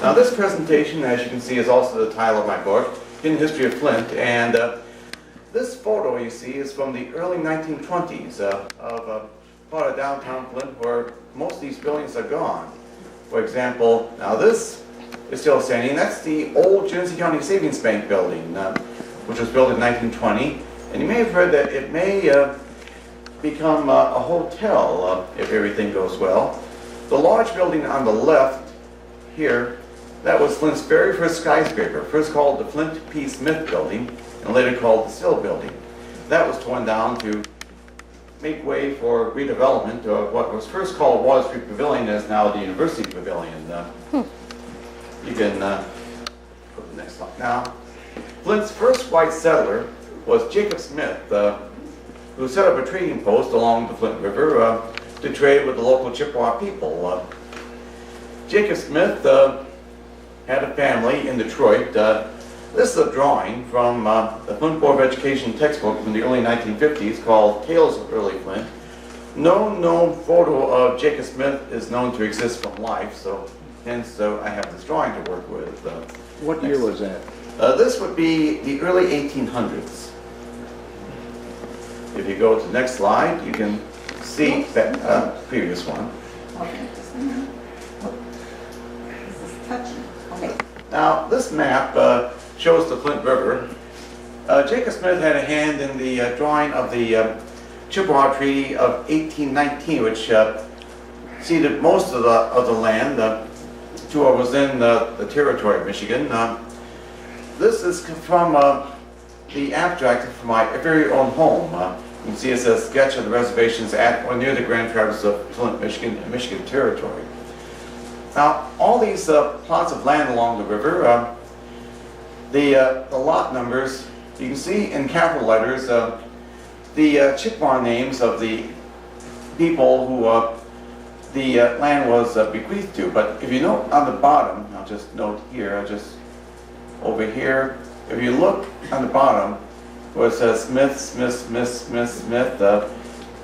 Now this presentation, as you can see, is also the title of my book, Hidden History of Flint, and this photo you see is from the early 1920s of part of downtown Flint where most of these buildings are gone. For example, now this is still standing. That's the old Genesee County Savings Bank building, which was built in 1920, and you may have heard that it may become a hotel if everything goes well. The large building on the left here, that was Flint's very first skyscraper, first called the Flint P. Smith Building, and later called the Still Building. That was torn down to make way for redevelopment of what was first called Water Street Pavilion, is now the University Pavilion. You can put the next slide. Now, Flint's first white settler was Jacob Smith, who set up a trading post along the Flint River to trade with the local Chippewa people. Jacob Smith had a family in Detroit. This is a drawing from the Flint Board of Education textbook from the early 1950s called Tales of Early Flint. No known photo of Jacob Smith is known to exist from life, so hence I have this drawing to work with. What year was that? This would be the early 1800s. If you go to the next slide, you can see that previous one. Okay, just a minute. This is touching. Okay. Now, this map shows the Flint River. Jacob Smith had a hand in the drawing of the Chippewa Treaty of 1819, which ceded most of the land to what was then the territory of Michigan. This is from the abstract from my very own home. You can see it says sketch of the reservations at or near the Grand Traverse of Flint, Michigan, and Michigan Territory. Now, all these plots of land along the river, the lot numbers, you can see in capital letters the Chippewa names of the people who the land was bequeathed to. But if you note on the bottom, I'll just note here, over here, if you look on the bottom where it says Smith, Smith, Smith, Smith, Smith,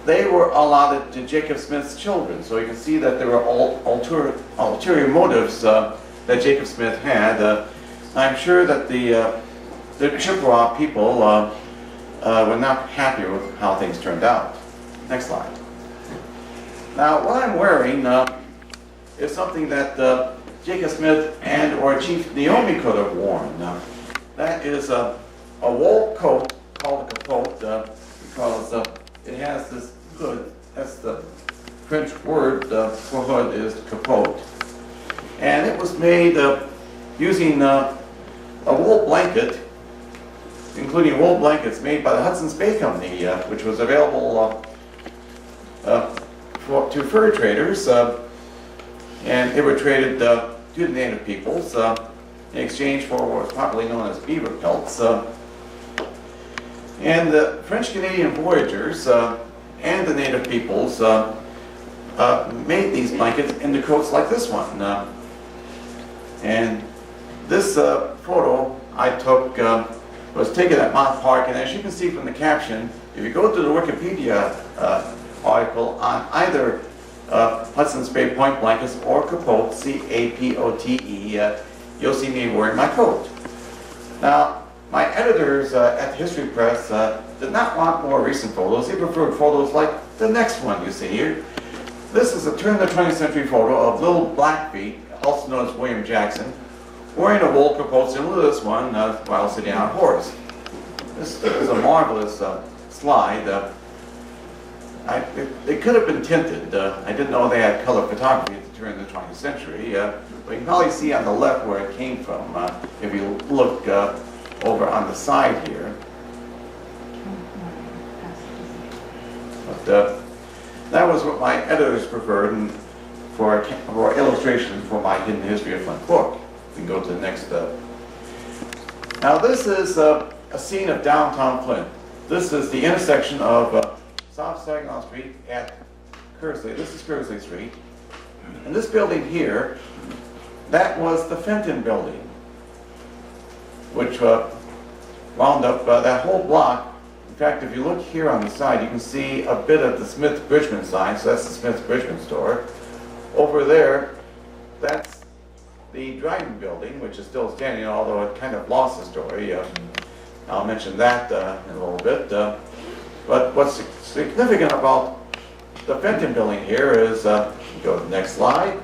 they were allotted to Jacob Smith's children. So you can see that there were ulterior motives that Jacob Smith had. I'm sure that the Chippewa people were not happy with how things turned out. Next slide. Now, what I'm wearing is something that Jacob Smith and or Chief Naomi could have worn. That is a wool coat called a capote because it has this hood. That's the French word for hood is capote. And it was made using a wool blanket, including wool blankets made by the Hudson's Bay Company, which was available to fur traders, and they were traded to the native peoples in exchange for what was popularly known as beaver pelts. And the French-Canadian voyagers and the native peoples made these blankets into coats like this one. And this photo I took was taken at Mont Park, and as you can see from the caption, if you go to the Wikipedia article on either Hudson's Bay Point blankets or capote, C-A-P-O-T-E, you'll see me wearing my coat. Now, my editors at the History Press did not want more recent photos. They preferred photos like the next one you see here. This is a turn of the 20th century photo of Little Blackfeet, also known as William Jackson, wearing a wool capote similar to this one while sitting on a horse. This is a marvelous slide. It could have been tinted. I didn't know they had color photography at the turn of the 20th century. But you can probably see on the left where it came from if you look over on the side here. But that was what my editors preferred and for illustration for my Hidden History of Flint book. We can go to the next. Now this is a scene of downtown Flint. This is the intersection of South Saginaw Street at Kersley. This is Kersley Street. And this building here, that was the Fenton building, which wound up that whole block. In fact, if you look here on the side, you can see a bit of the Smith-Bridgman sign, so that's the Smith-Bridgman store. Over there, that's the Dryden building, which is still standing, although it kind of lost the story. I'll mention that in a little bit. But what's significant about the Fenton building here is, go to the next slide,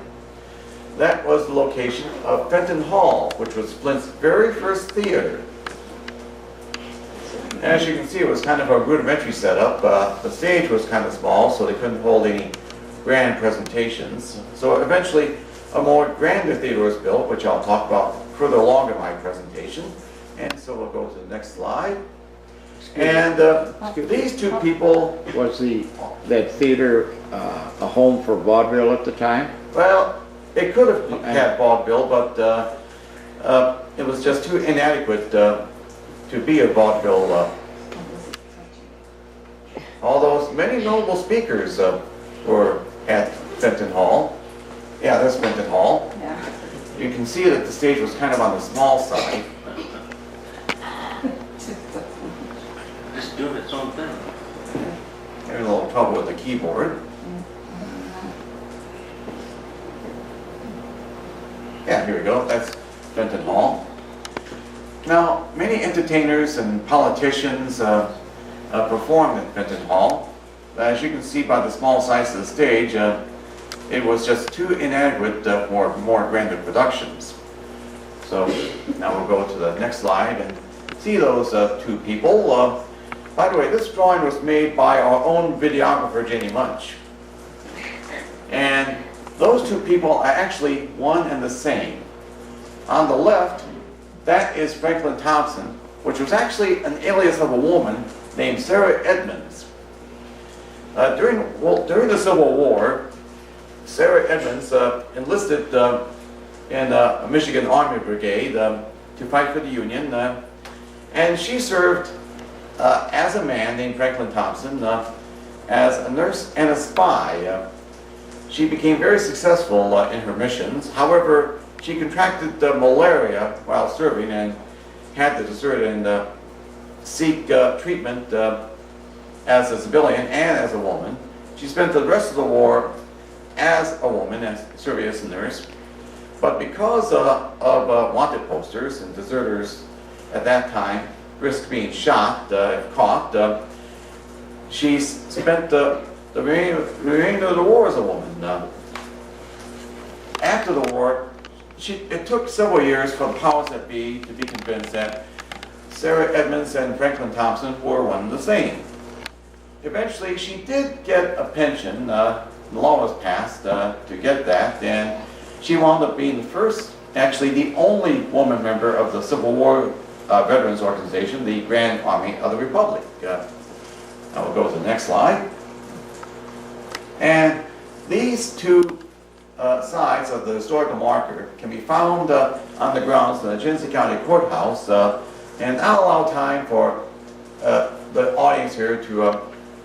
that was the location of Fenton Hall, which was Flint's very first theater. As you can see, it was kind of a rudimentary setup. The stage was kind of small, so they couldn't hold any grand presentations. So eventually, a more grander theater was built, which I'll talk about further along in my presentation. And so we'll go to the next slide. And these two people... Was that theater a home for vaudeville at the time? Well, it could have had vaudeville, but it was just too inadequate to be a vaudeville. Although many notable speakers were at Fenton Hall. Yeah, that's Fenton Hall. Yeah. You can see that the stage was kind of on the small side. Just doing its own thing. Having a little trouble with the keyboard. Yeah, here we go. That's Fenton Hall. Now, many entertainers and politicians performed at Fenton Hall. As you can see by the small size of the stage, it was just too inadequate for more grander productions. So now we'll go to the next slide and see those two people. By the way, this drawing was made by our own videographer, Jenny Munch. And those two people are actually one and the same. On the left, that is Franklin Thompson, which was actually an alias of a woman named Sarah Edmonds. During the Civil War, Sarah Edmonds enlisted in a Michigan Army Brigade to fight for the Union, and she served as a man named Franklin Thompson, as a nurse and a spy. She became very successful in her missions. However, she contracted malaria while serving and had to desert and seek treatment as a civilian and as a woman. She spent the rest of the war as a woman, serving as a nurse. But because of wanted posters and deserters at that time risked being shot if caught, she spent the remainder of the war as a woman. After the war, it took several years for the powers that be to be convinced that Sarah Edmonds and Franklin Thompson were one and the same. Eventually, she did get a pension. The law was passed to get that, and she wound up being the first, actually the only woman member of the Civil War Veterans Organization, the Grand Army of the Republic. Now we'll go to the next slide. And these two sides of the historical marker can be found on the grounds of the Genesee County Courthouse, and I'll allow time for the audience here to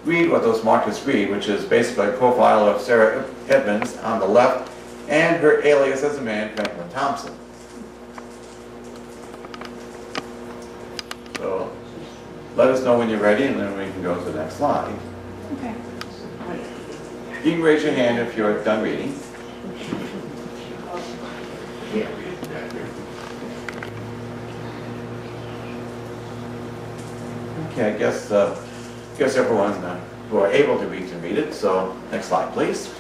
read what those markers read, which is basically a profile of Sarah Edmonds on the left and her alias as a man, Franklin Thompson. So let us know when you're ready, and then we can go to the next slide. Okay. You can raise your hand if you're done reading. Okay, I guess everyone who are able to read can read it. So next slide, please.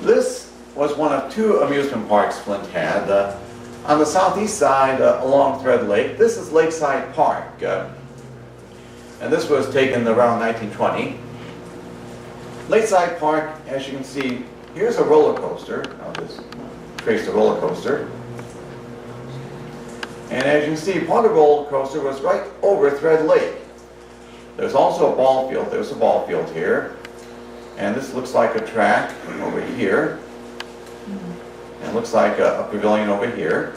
This was one of two amusement parks Flint had. On the southeast side along Thread Lake, this is Lakeside Park. And this was taken around 1920. Lakeside Park, as you can see, here's a roller coaster. I'll just trace the roller coaster. And as you can see, part of the roller coaster was right over Thread Lake. There's also a ball field. There's a ball field here. And this looks like a track over here. And it looks like a pavilion over here.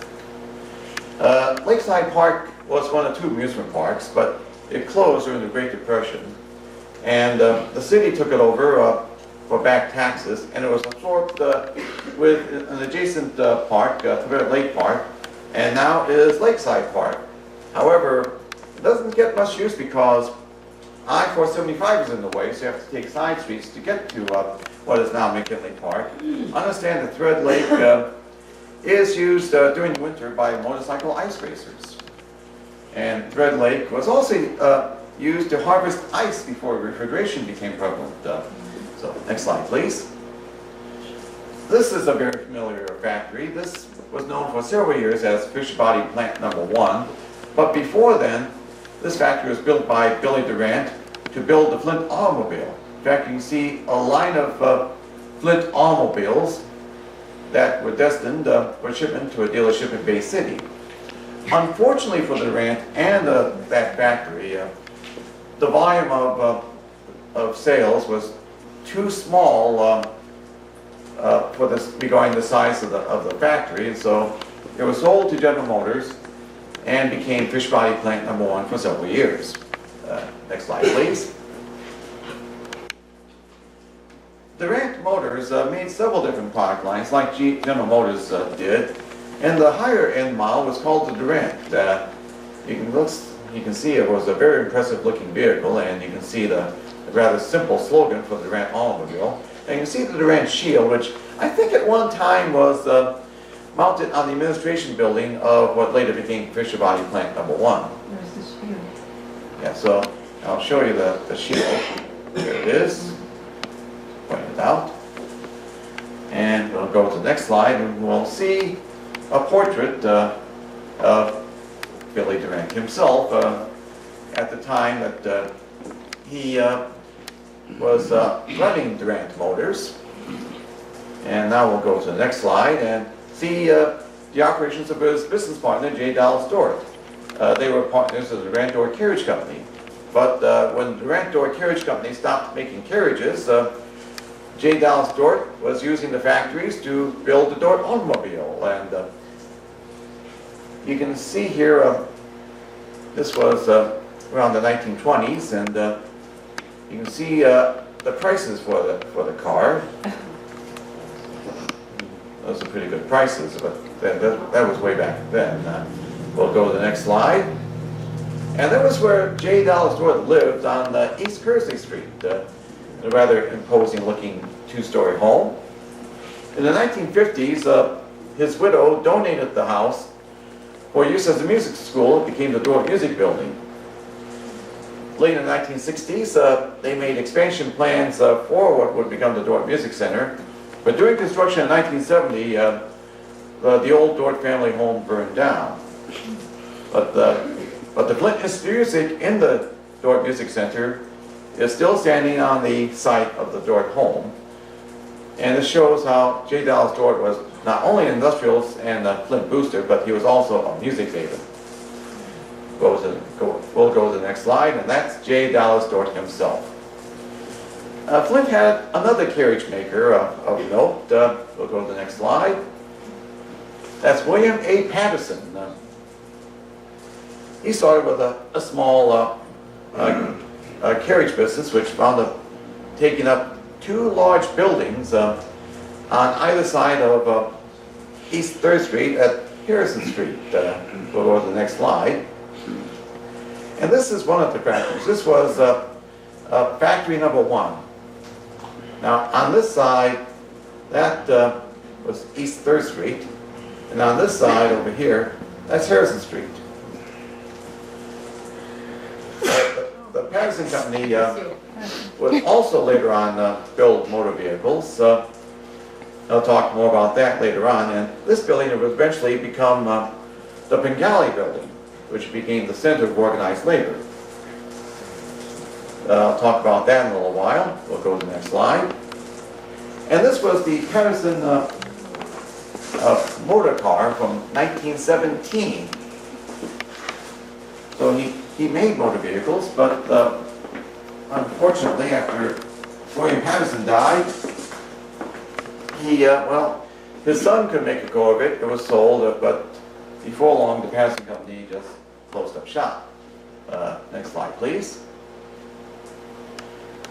Lakeside Park was one of two amusement parks, but it closed during the Great Depression. And the city took it over for back taxes, and it was absorbed with an adjacent park, Thread Lake Park, and now it is Lakeside Park. However, it doesn't get much use because I-475 is in the way, so you have to take side streets to get to what is now McKinley Park. Understand that Thread Lake is used during the winter by motorcycle ice racers. And Thread Lake was also used to harvest ice before refrigeration became prevalent. So next slide, please. This is a very familiar factory. This was known for several years as Fish Body Plant Number 1. But before then, this factory was built by Billy Durant to build the Flint automobile. In fact, you can see a line of Flint automobiles that were destined for shipment to a dealership in Bay City. Unfortunately for Durant and that factory, the volume of sales was too small for this regarding the size of the factory, and so it was sold to General Motors and became Fish Body Plant Number 1 for several years. Next slide, please. Durant Motors made several different product lines, like General Motors did, and the higher end model was called the Durant. You can see it was a very impressive looking vehicle, and you can see the rather simple slogan for the Durant automobile. And you can see the Durant shield, which I think at one time was mounted on the administration building of what later became Fisher Body Plant Number 1. Where's the shield? Yeah, so I'll show you the shield. Here it is. Point it out. And we'll go to the next slide, and we'll see a portrait of Billy Durant himself at the time that he was running Durant Motors. And now we'll go to the next slide and see the operations of his business partner, J. Dallas Dort. They were partners of the Durant Door Carriage Company. But when the Durant Door Carriage Company stopped making carriages, J. Dallas Dort was using the factories to build the Dort automobile. And you can see here, this was around the 1920s, and you can see the prices for the car. Those are pretty good prices, but that was way back then. We'll go to the next slide. And that was where J. Dallas Dort lived on East Kearsley Street, a rather imposing looking two-story home. In the 1950s, his widow donated the house for use as a music school. It became the Dort Music Building. Late in the 1960s, they made expansion plans for what would become the Dort Music Center. But during construction in 1970, the old Dort family home burned down. But the Flint Institute of Music in the Dort Music Center is still standing on the site of the Dort home. And this shows how J. Dallas Dort was not only an industrialist and a Flint booster, but he was also a music haven. We'll go to the next slide, and that's J. Dallas Dort himself. Flint had another carriage maker of note. We'll go to the next slide. That's William A. Patterson. He started with a small carriage business, which wound up taking up two large buildings on either side of East 3rd Street at Harrison Street. We'll go to the next slide. And this is one of the factories. This was factory number 1. Now, on this side, that was East 3rd Street. And on this side over here, that's Harrison Street. The Patterson Company would also later on build motor vehicles. I'll talk more about that later on. And this building would eventually become the Bengali Building, which became the center of organized labor. I'll talk about that in a little while. We'll go to the next slide. And this was the Patterson motor car from 1917. So he made motor vehicles, but unfortunately, after William Patterson died, his son could make a go of it. It was sold, but before long, the Patterson Company just closed up shop. Next slide, please.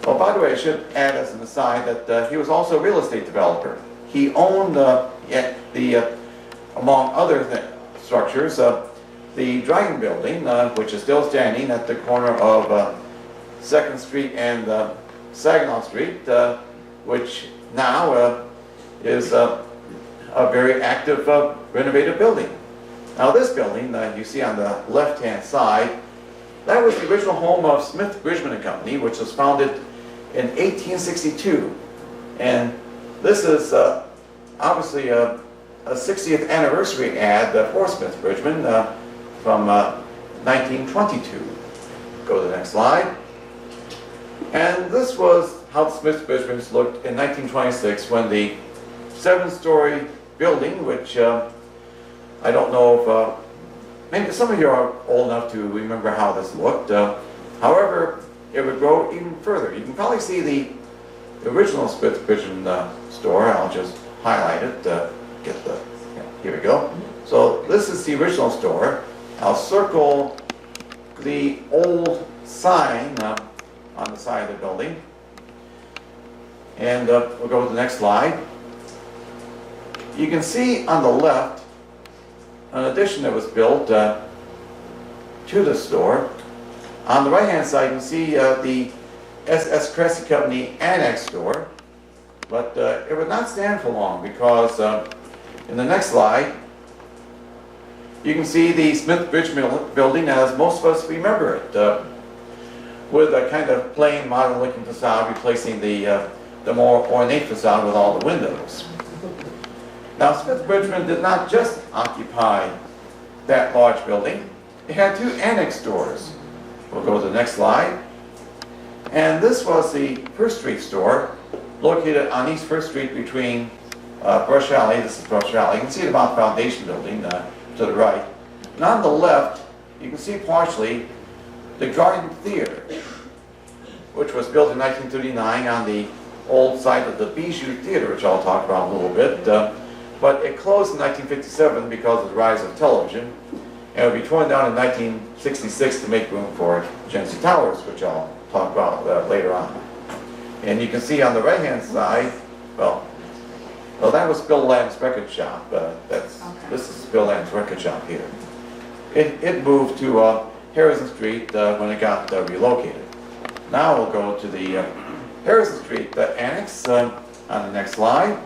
Oh, by the way, I should add as an aside that he was also a real estate developer. He owned among other structures, the Dragon Building, which is still standing at the corner of 2nd Street and Saginaw Street, which now is a very active renovated building. Now this building you see on the left-hand side, that was the original home of Smith, Bridgman and Company, which was founded in 1862. And this is obviously a 60th anniversary ad for Smith Bridgman from 1922. Go to the next slide. And this was how the Smith Bridgmans looked in 1926 when the 7-story building, which I don't know if maybe some of you are old enough to remember how this looked. However, it would grow even further. You can probably see the original Smith Bridgman store. I'll just highlight it. Here we go. So this is the original store. I'll circle the old sign on the side of the building. And we'll go to the next slide. You can see on the left an addition that was built to the store. On the right hand side you can see the S.S. Cressy Company Annex store, but it would not stand for long because in the next slide you can see the Smith Bridgman building as most of us remember it, with a kind of plain modern looking facade replacing the more ornate facade with all the windows. Now Smith Bridgman did not just occupy that large building, it had 2 annex stores. We'll go to the next slide. And this was the First Street store, located on East First Street between Brush Alley. This is Brush Alley. You can see the Mount Foundation building to the right. And on the left, you can see partially the Garden Theater, which was built in 1939 on the old site of the Bijou Theater, which I'll talk about in a little bit. But it closed in 1957 because of the rise of television. And it would be torn down in 1966 to make room for Genesee Towers, which I'll talk about later on. And you can see on the right-hand side, well, that was Bill Lamb's record shop. This is Bill Lamb's record shop here. It moved to Harrison Street when it got relocated. Now we'll go to the Harrison Street annex on the next slide.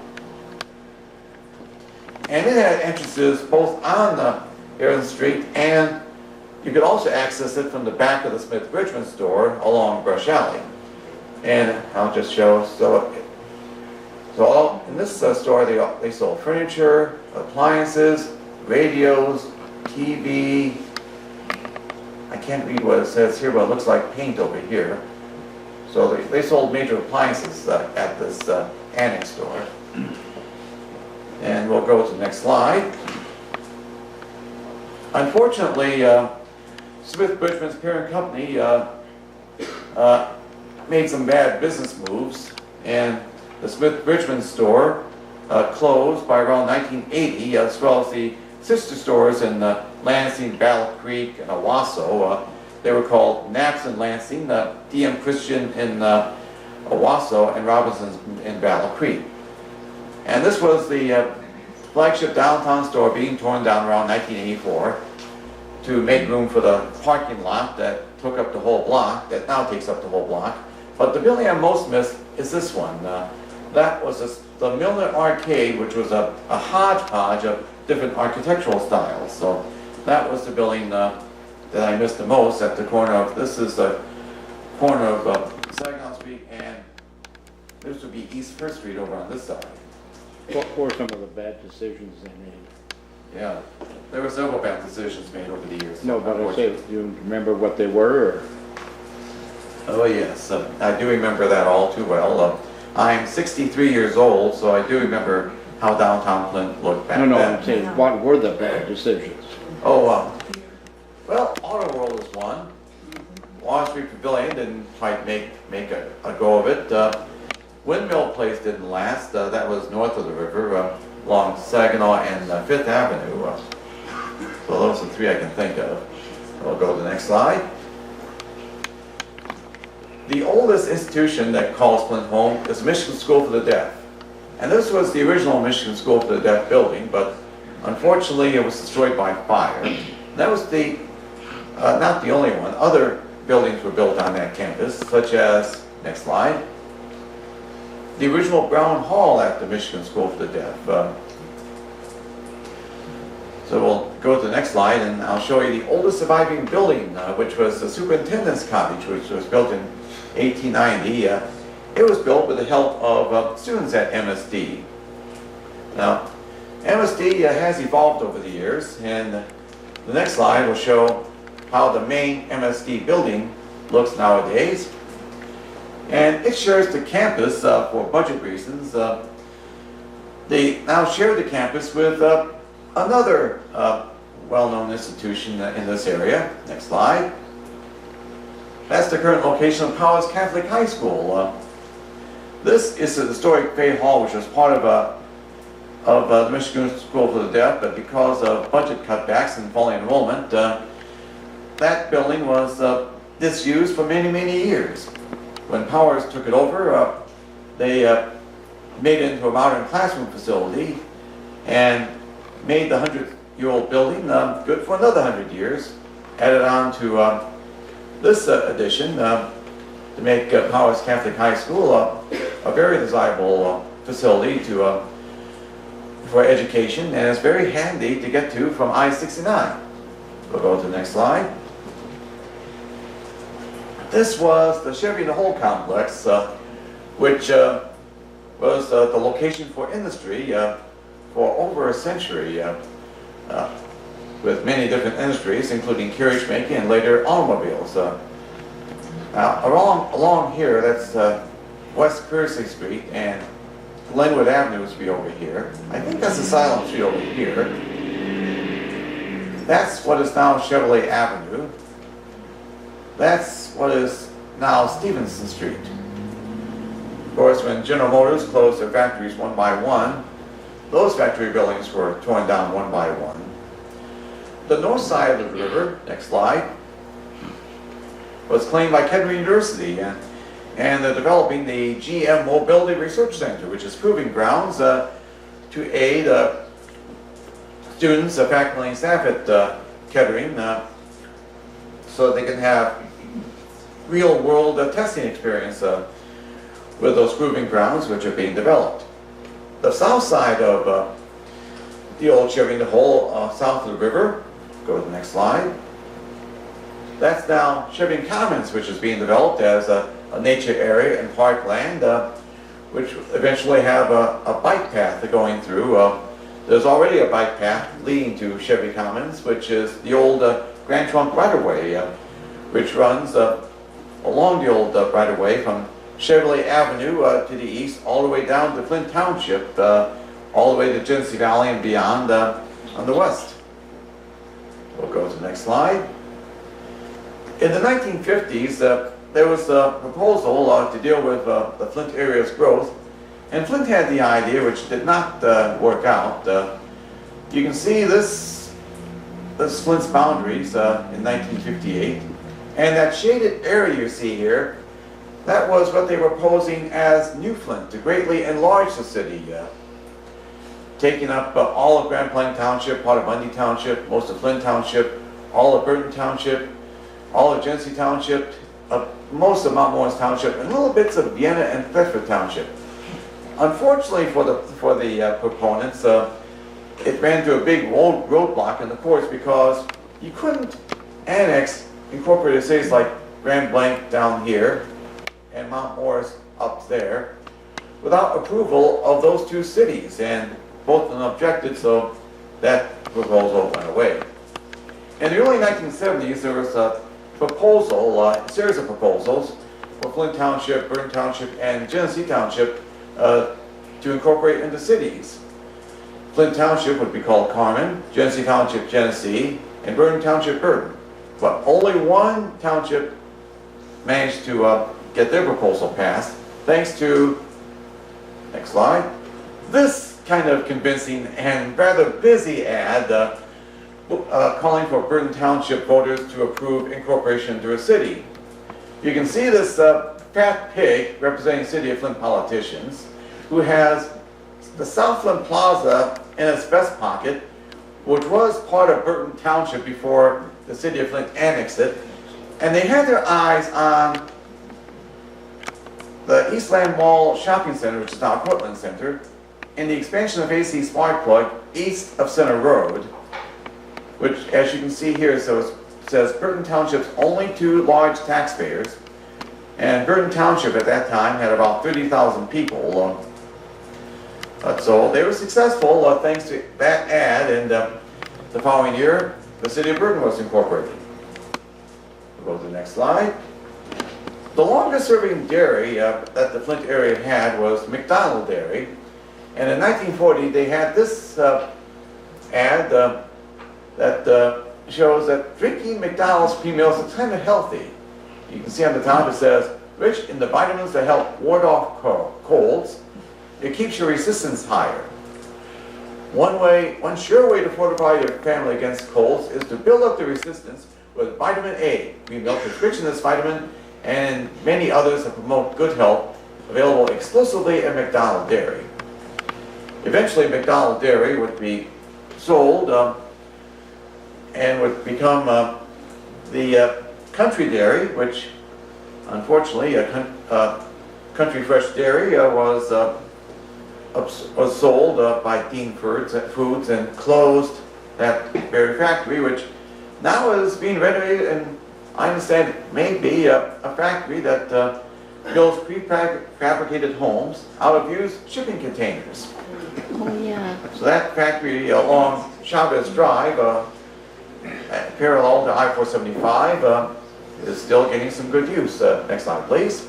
And it had entrances both on Harrison Street, and you could also access it from the back of the Smith Bridgman store along Brush Alley. And I'll just show, in this store they sold furniture, appliances, radios, TV. I can't read what it says here, but it looks like paint over here. So they sold major appliances at this annex store. And we'll go to the next slide. Unfortunately, Smith Bridgman's parent company made some bad business moves, and the Smith Bridgman store closed by around 1980, as well as the sister stores in Lansing, Battle Creek, and Owasso. They were called Knapp's in Lansing, DM Christian in Owasso, and Robinson's in Battle Creek. And this was the flagship downtown store being torn down around 1984 to make room for the parking lot that took up the whole block, that now takes up the whole block. But the building I most miss is this one. That was the Milner Arcade, which was a hodgepodge of different architectural styles. So that was the building that I missed the most at the corner of, this is the corner of Saginaw Street, and this would be East First Street over on this side. What were some of the bad decisions they made? Yeah, there were several bad decisions made over the years. No, but I say, do you remember what they were? Or? Oh yes, I do remember that all too well. I'm 63 years old, so I do remember how downtown Flint looked back then. No, I'm saying, what were the bad decisions? Oh, well, Auto World is one. Water Street Pavilion didn't quite make a go of it. Windmill Place didn't last. That was north of the river, along Saginaw and Fifth Avenue. So those are the 3 I can think of. We'll go to the next slide. The oldest institution that calls Flint home is Michigan School for the Deaf. And this was the original Michigan School for the Deaf building, but unfortunately it was destroyed by fire. That was not the only one. Other buildings were built on that campus, such as, next slide, the original Brown Hall at the Michigan School for the Deaf. So we'll go to the next slide and I'll show you the oldest surviving building, which was the superintendent's cottage, which was built in 1890. It was built with the help of students at MSD. Now, MSD has evolved over the years, and the next slide will show how the main MSD building looks nowadays. And it shares the campus for budget reasons. They now share the campus with another well-known institution in this area. Next slide. That's the current location of Powers Catholic High School. This is the historic Fay Hall, which was part of the Michigan School for the Deaf, but because of budget cutbacks and falling enrollment, that building was disused for many, many years. When Powers took it over, they made it into a modern classroom facility and made the 100-year-old building good for another 100 years, added on to this addition to make Powers Catholic High School a very desirable facility for education, and it's very handy to get to from I-69. We'll go to the next slide. This was the Chevy in the Hole complex, which was the location for industry for over a century, with many different industries, including carriage making and later automobiles. Now, along here, that's West Kearsley Street, and Glenwood Avenue would be over here. I think that's Asylum Street over here. That's what is now Chevrolet Avenue. That's what is now Stevenson Street. Of course, when General Motors closed their factories one by one, those factory buildings were torn down one by one. The north side of the river, next slide, was claimed by Kettering University, and they're developing the GM Mobility Research Center, which is proving grounds to aid students, faculty, and staff at Kettering so they can have real-world testing experience with those proving grounds which are being developed. The south side of the old Chevy in the Hole, south of the river, go to the next slide. That's now Chevy Commons, which is being developed as a nature area and parkland, which eventually have a bike path going through. There's already a bike path leading to Chevy Commons, which is the old Grand Trunk right-of-way, which runs along the old right-of-way from Chevrolet Avenue to the east, all the way down to Flint Township, all the way to Genesee Valley and beyond on the west. We'll go to the next slide. In the 1950s, there was a proposal to deal with the Flint area's growth, and Flint had the idea, which did not work out. You can see this Flint's boundaries in 1958, and that shaded area you see here, that was what they were proposing as New Flint, to greatly enlarge the city, taking up all of Grand Plank Township, part of Bundy Township, most of Flint Township, all of Burton Township, all of Genesee Township, most of Mount Morris Township, and little bits of Vienna and Thetford Township. Unfortunately for the proponents, it ran into a big roadblock in the courts because you couldn't annex incorporated cities like Grand Blanc down here and Mount Morris up there without approval of those two cities, and both of them objected, so that proposal went away. In the early 1970s, there was a series of proposals for Flint Township, Burton Township, and Genesee Township to incorporate into cities. Flint Township would be called Carmen, Genesee Township, Genesee, and Burton Township, Burton. But only one township managed to get their proposal passed, thanks to, next slide, this kind of convincing and rather busy ad calling for Burton Township voters to approve incorporation into a city. You can see this fat pig representing City of Flint politicians who has the South Flint Plaza in its vest pocket, which was part of Burton Township before the City of Flint annexed it, And they had their eyes on the Eastland Mall Shopping Center, which is now Portland Center, and the expansion of AC Sparkplug east of Center Road, which, as you can see here, says Burton Township's only 2 large taxpayers. And Burton Township at that time had about 30,000 people. So they were successful thanks to that ad, and the following year, the city of Burton was incorporated. We'll go to the next slide. The longest serving dairy that the Flint area had was McDonald Dairy. And in 1940, they had this ad that shows that drinking McDonald's pre-meals is kind of healthy. You can see on the top it says, rich in the vitamins that help ward off colds. It keeps your resistance higher. One sure way to fortify your family against colds is to build up the resistance with vitamin A. Pre-milk is rich in this vitamin and many others that promote good health, available exclusively at McDonald Dairy. Eventually, McDonald Dairy would be sold and would become the Country Dairy, which unfortunately, Country Fresh Dairy was sold by Dean Foods and closed that dairy factory, which now is being renovated, and I understand it may be a factory that builds prefabricated homes out of used shipping containers. Oh, yeah. So that factory along Chavez Drive, parallel to I-475, is still getting some good use. Next slide, please.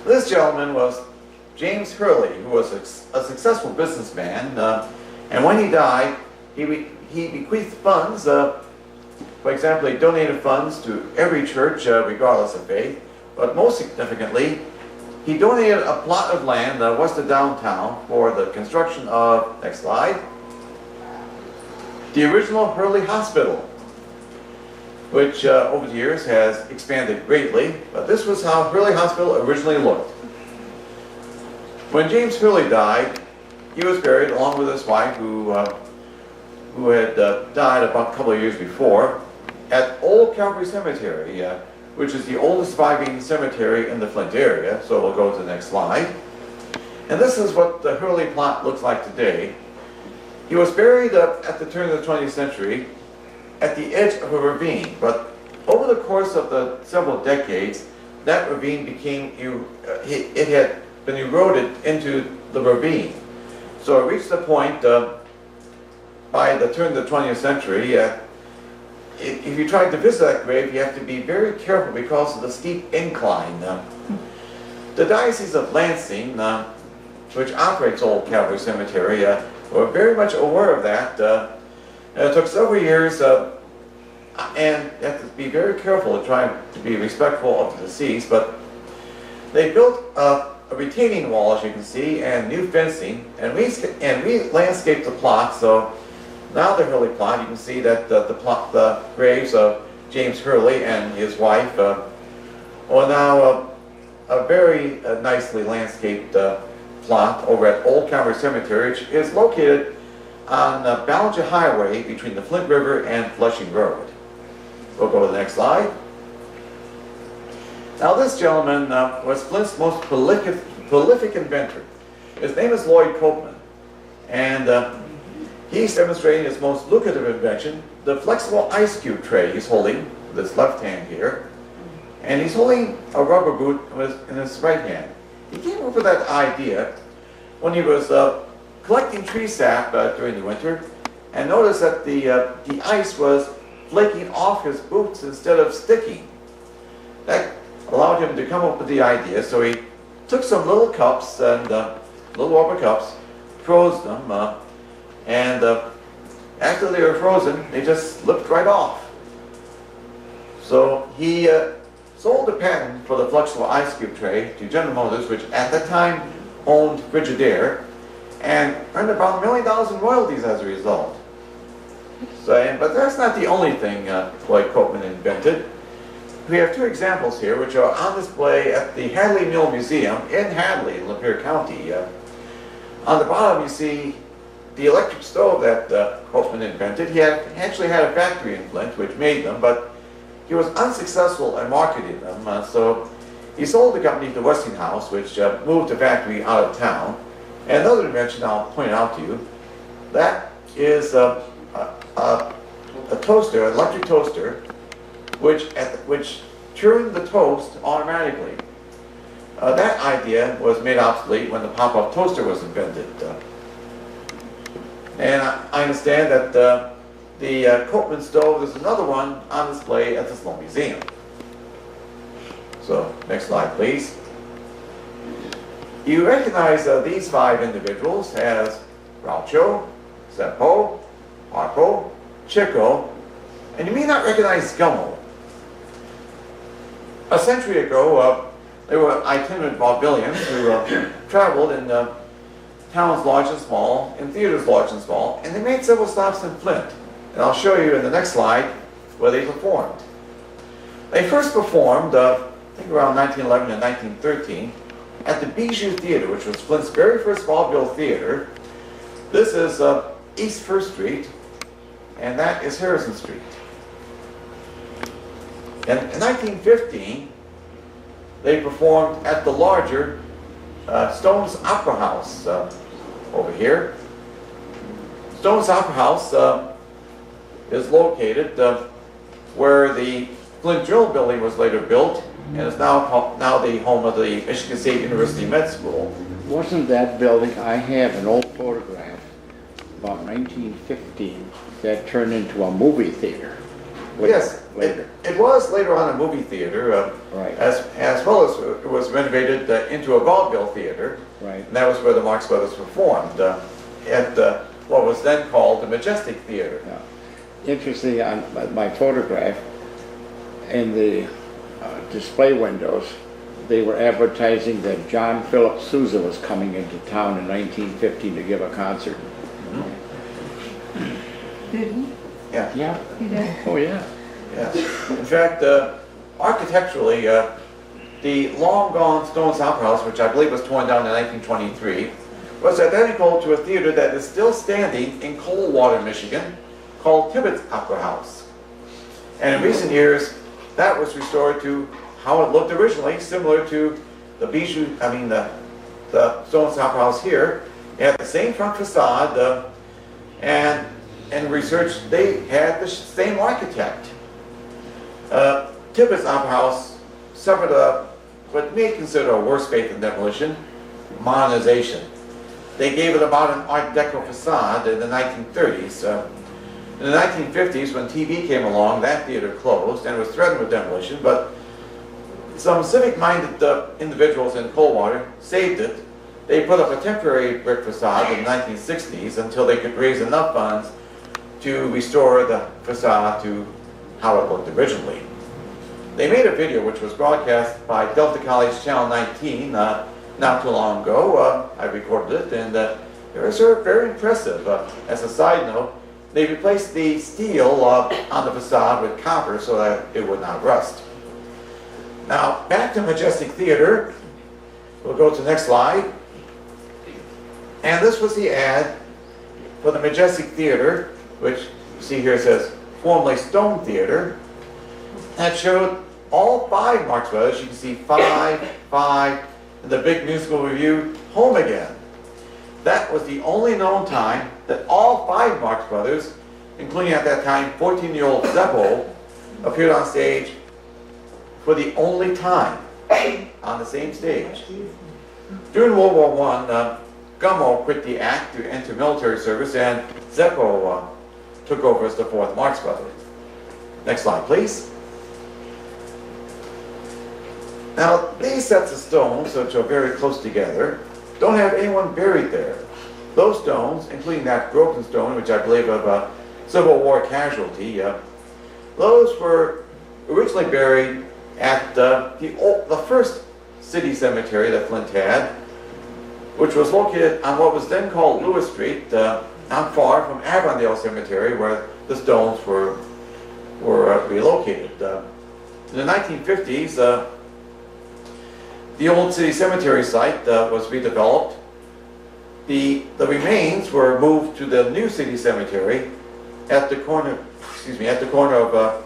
This gentleman was James Hurley, who was a successful businessman, and when he died, he bequeathed funds. For example, he donated funds to every church, regardless of faith, but most significantly, he donated a plot of land west of downtown for the construction of, next slide, the original Hurley Hospital, which over the years has expanded greatly, but this was how Hurley Hospital originally looked. When James Hurley died, he was buried along with his wife, who had died about a couple of years before, at Old Calvary Cemetery, which is the oldest surviving cemetery in the Flint area. So we'll go to the next slide. And this is what the Hurley plot looks like today. He was buried at the turn of the 20th century at the edge of a ravine, but over the course of the several decades, that ravine became, it had been eroded into the ravine. So it reached the point by the turn of the 20th century, if you tried to visit that grave, you have to be very careful because of the steep incline. The Diocese of Lansing, which operates Old Calvary Cemetery, were very much aware of that. It took several years, and you have to be very careful to try to be respectful of the deceased, but they built a retaining wall, as you can see, and new fencing, and re-landscaped the plot. So now the Hurley plot, you can see that the graves of James Hurley and his wife are now a very nicely landscaped plot over at Old Calvary Cemetery, which is located on Ballinger Highway between the Flint River and Flushing Road. We'll go to the next slide. Now this gentleman was Flint's most prolific inventor. His name is Lloyd Copeman, and he's demonstrating his most lucrative invention, the flexible ice cube tray he's holding with his left hand here, and he's holding a rubber boot in his right hand. He came up with that idea when he was collecting tree sap during the winter, and noticed that the ice was flaking off his boots instead of sticking. That allowed him to come up with the idea, so he took some little cups and little rubber cups, froze them, and after they were frozen, they just slipped right off. So he sold a patent for the flexible ice cube tray to General Motors, which at that time owned Frigidaire, and earned about $1 million in royalties as a result. So, but that's not the only thing Lloyd Copeman invented. We have 2 examples here which are on display at the Hadley Mill Museum in Hadley, Lapeer County. On the bottom you see the electric stove that Copeman invented. He actually had a factory in Flint which made them, but he was unsuccessful in marketing them, so he sold the company to Westinghouse, which moved the factory out of town. And another invention I'll point out to you, that is a toaster, an electric toaster, which turned the toast automatically. That idea was made obsolete when the pop-up toaster was invented. And I understand that the Copeland stove, there's another one on display at the Sloan Museum. So, next slide, please. You recognize these 5 individuals as Groucho, Zeppo, Harpo, Chico, and you may not recognize Gummo. A century ago, they were itinerant vaudevillians who traveled in towns large and small, in theaters large and small, and they made several stops in Flint. And I'll show you in the next slide where they performed. They first performed, I think around 1911 and 1913, at the Bijou Theater, which was Flint's very first vaudeville theater. This is East 1st Street, and that is Harrison Street. And in 1915, they performed at the larger Stone's Opera House over here. Stone's Opera House is located where the Flint Drill Building was later built, and is now the home of the Michigan State University Med School. Wasn't that building, I have an old photograph, about 1915, that turned into a movie theater? Yes, Later. it was later on a movie theater, Right. as well as it was renovated into a vaudeville theater. Right. And that was where the Marx Brothers performed, at what was then called the Majestic Theater. Yeah. Interesting, on my photograph, in the display windows, they were advertising that John Philip Sousa was coming into town in 1915 to give a concert. Did he? Yeah. Yeah. He did. Oh, yeah. Yes. In fact, architecturally, the long-gone Stone's Opera House, which I believe was torn down in 1923, was identical to a theater that is still standing in Coldwater, Michigan, called Tibbetts Opera House. And in recent years, that was restored to how it looked originally, similar to the Bijou, the Stone's Opera House here. It had the same front facade, and in research, they had the same architect. Tibbetts Opera House suffered what may consider a worse fate than demolition, modernization. They gave it about an Art Deco facade in the 1930s. In the 1950s, when TV came along, that theater closed and was threatened with demolition, but some civic-minded individuals in Coldwater saved it. They put up a temporary brick facade in the 1960s until they could raise enough funds to restore the facade to how it looked originally. They made a video which was broadcast by Delta College Channel 19 not too long ago. I recorded it, and it was very impressive. As a side note, they replaced the steel on the facade with copper so that it would not rust. Now, back to Majestic Theater. We'll go to the next slide. And this was the ad for the Majestic Theater, which you see here says formerly Stone Theater. That showed all 5 Marx Brothers. You can see 5, in the big musical review, Home Again. That was the only known time that all 5 Marx Brothers, including at that time 14-year-old Zeppo, appeared on stage for the only time on the same stage. During World War I, Gummo quit the act to enter military service, and Zeppo took over as the 4th Marx Brother. Next slide, please. Now, these sets of stones, which are very close together, don't have anyone buried there. Those stones, including that broken stone, which I believe of a Civil War casualty, those were originally buried at the first city cemetery that Flint had, which was located on what was then called Lewis Street, not far from Avondale Cemetery, where the stones were relocated. In the 1950s, the old city cemetery site was redeveloped. The remains were moved to the new city cemetery at the corner of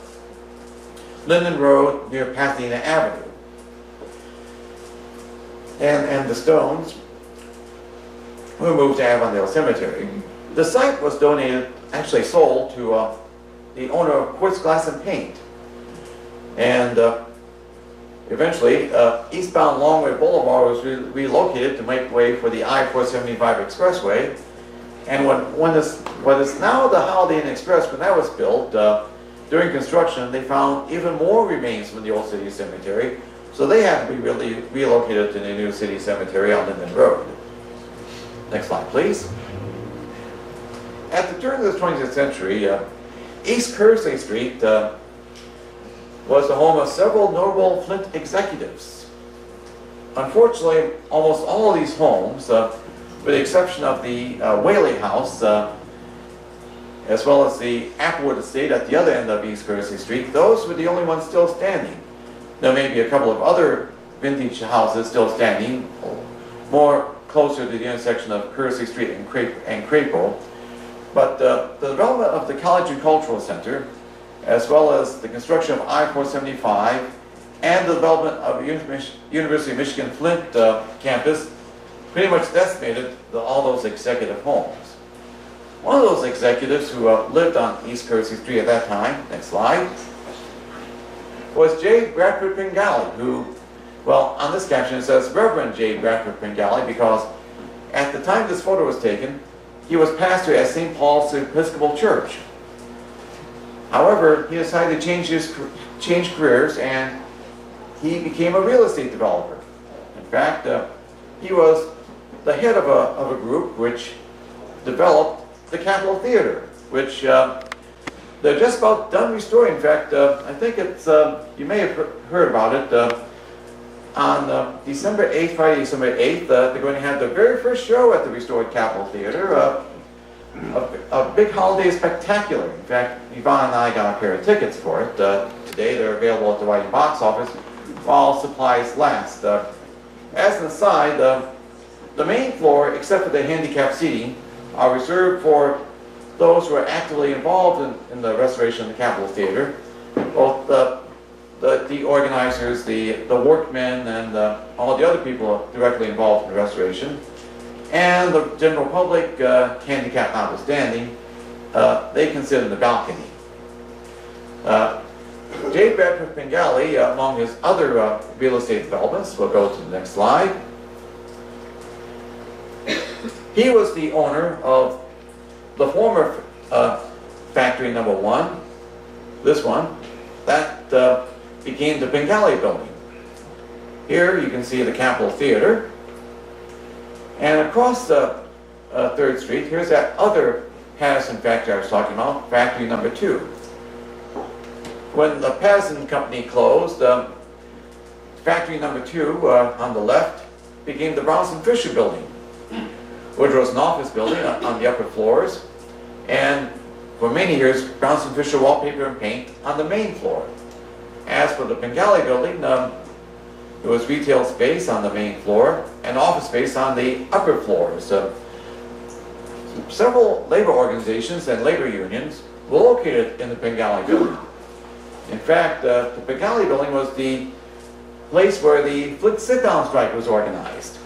Linden Road near Pasadena Avenue. And the stones were moved to Avondale Cemetery. The site was donated, actually sold, to the owner of Quartz Glass and Paint. And eventually, eastbound Longwood Boulevard was relocated to make way for the I-475 expressway. And what is now the Holiday Inn Express, when that was built, during construction, they found even more remains from the old city cemetery. So they had to be really relocated to the new city cemetery on Linden Road. Next slide, please. At the turn of the 20th century, East Kearsley Street was the home of several notable Flint executives. Unfortunately, almost all of these homes, with the exception of the Whaley House, as well as the Applewood Estate at the other end of East Kearsley Street, those were the only ones still standing. There may be a couple of other vintage houses still standing, more closer to the intersection of Kearsley Street and Crapo. But the development of the College and Cultural Center, as well as the construction of I-475 and the development of University of Michigan Flint campus, pretty much decimated all those executive homes. One of those executives who lived on East Kearsley Street at that time, next slide, was J. Bradford Pengali, who, well, on this caption it says Reverend J. Bradford Pengali, because at the time this photo was taken, he was pastor at St. Paul's Episcopal Church. However, he decided to change careers, and he became a real estate developer. In fact, he was the head of a group which developed the Capitol Theater, which they're just about done restoring. In fact, I think it's, you may have heard about it, on December 8th, Friday, December 8th, they're going to have the very first show at the restored Capitol Theater, a big holiday spectacular. In fact, Yvonne and I got a pair of tickets for it. Today they're available at the Whiting box office while supplies last. As an aside, the main floor, except for the handicapped seating, are reserved for those who are actively involved in the restoration of the Capitol Theater, both the organizers, the workmen, and all the other people directly involved in the restoration, and the general public, handicap notwithstanding, they can sit in the balcony. J. Bradford Pengali, among his other real estate developments, we'll go to the next slide. He was the owner of the former factory number 1, this one, that became the Pengali building. Here you can see the Capitol Theater, and across the 3rd Street, here's that other Patterson factory I was talking about, factory number 2. When the Patterson company closed, factory number 2 on the left became the Brownson Fisher building, which was an office building on the upper floors, and for many years Brownson Fisher Wallpaper and Paint on the main floor. As for the Pengali building, there was retail space on the main floor and office space on the upper floors. Several labor organizations and labor unions were located in the Pengali building. In fact, the Pengali building was the place where the Flint sit-down strike was organized.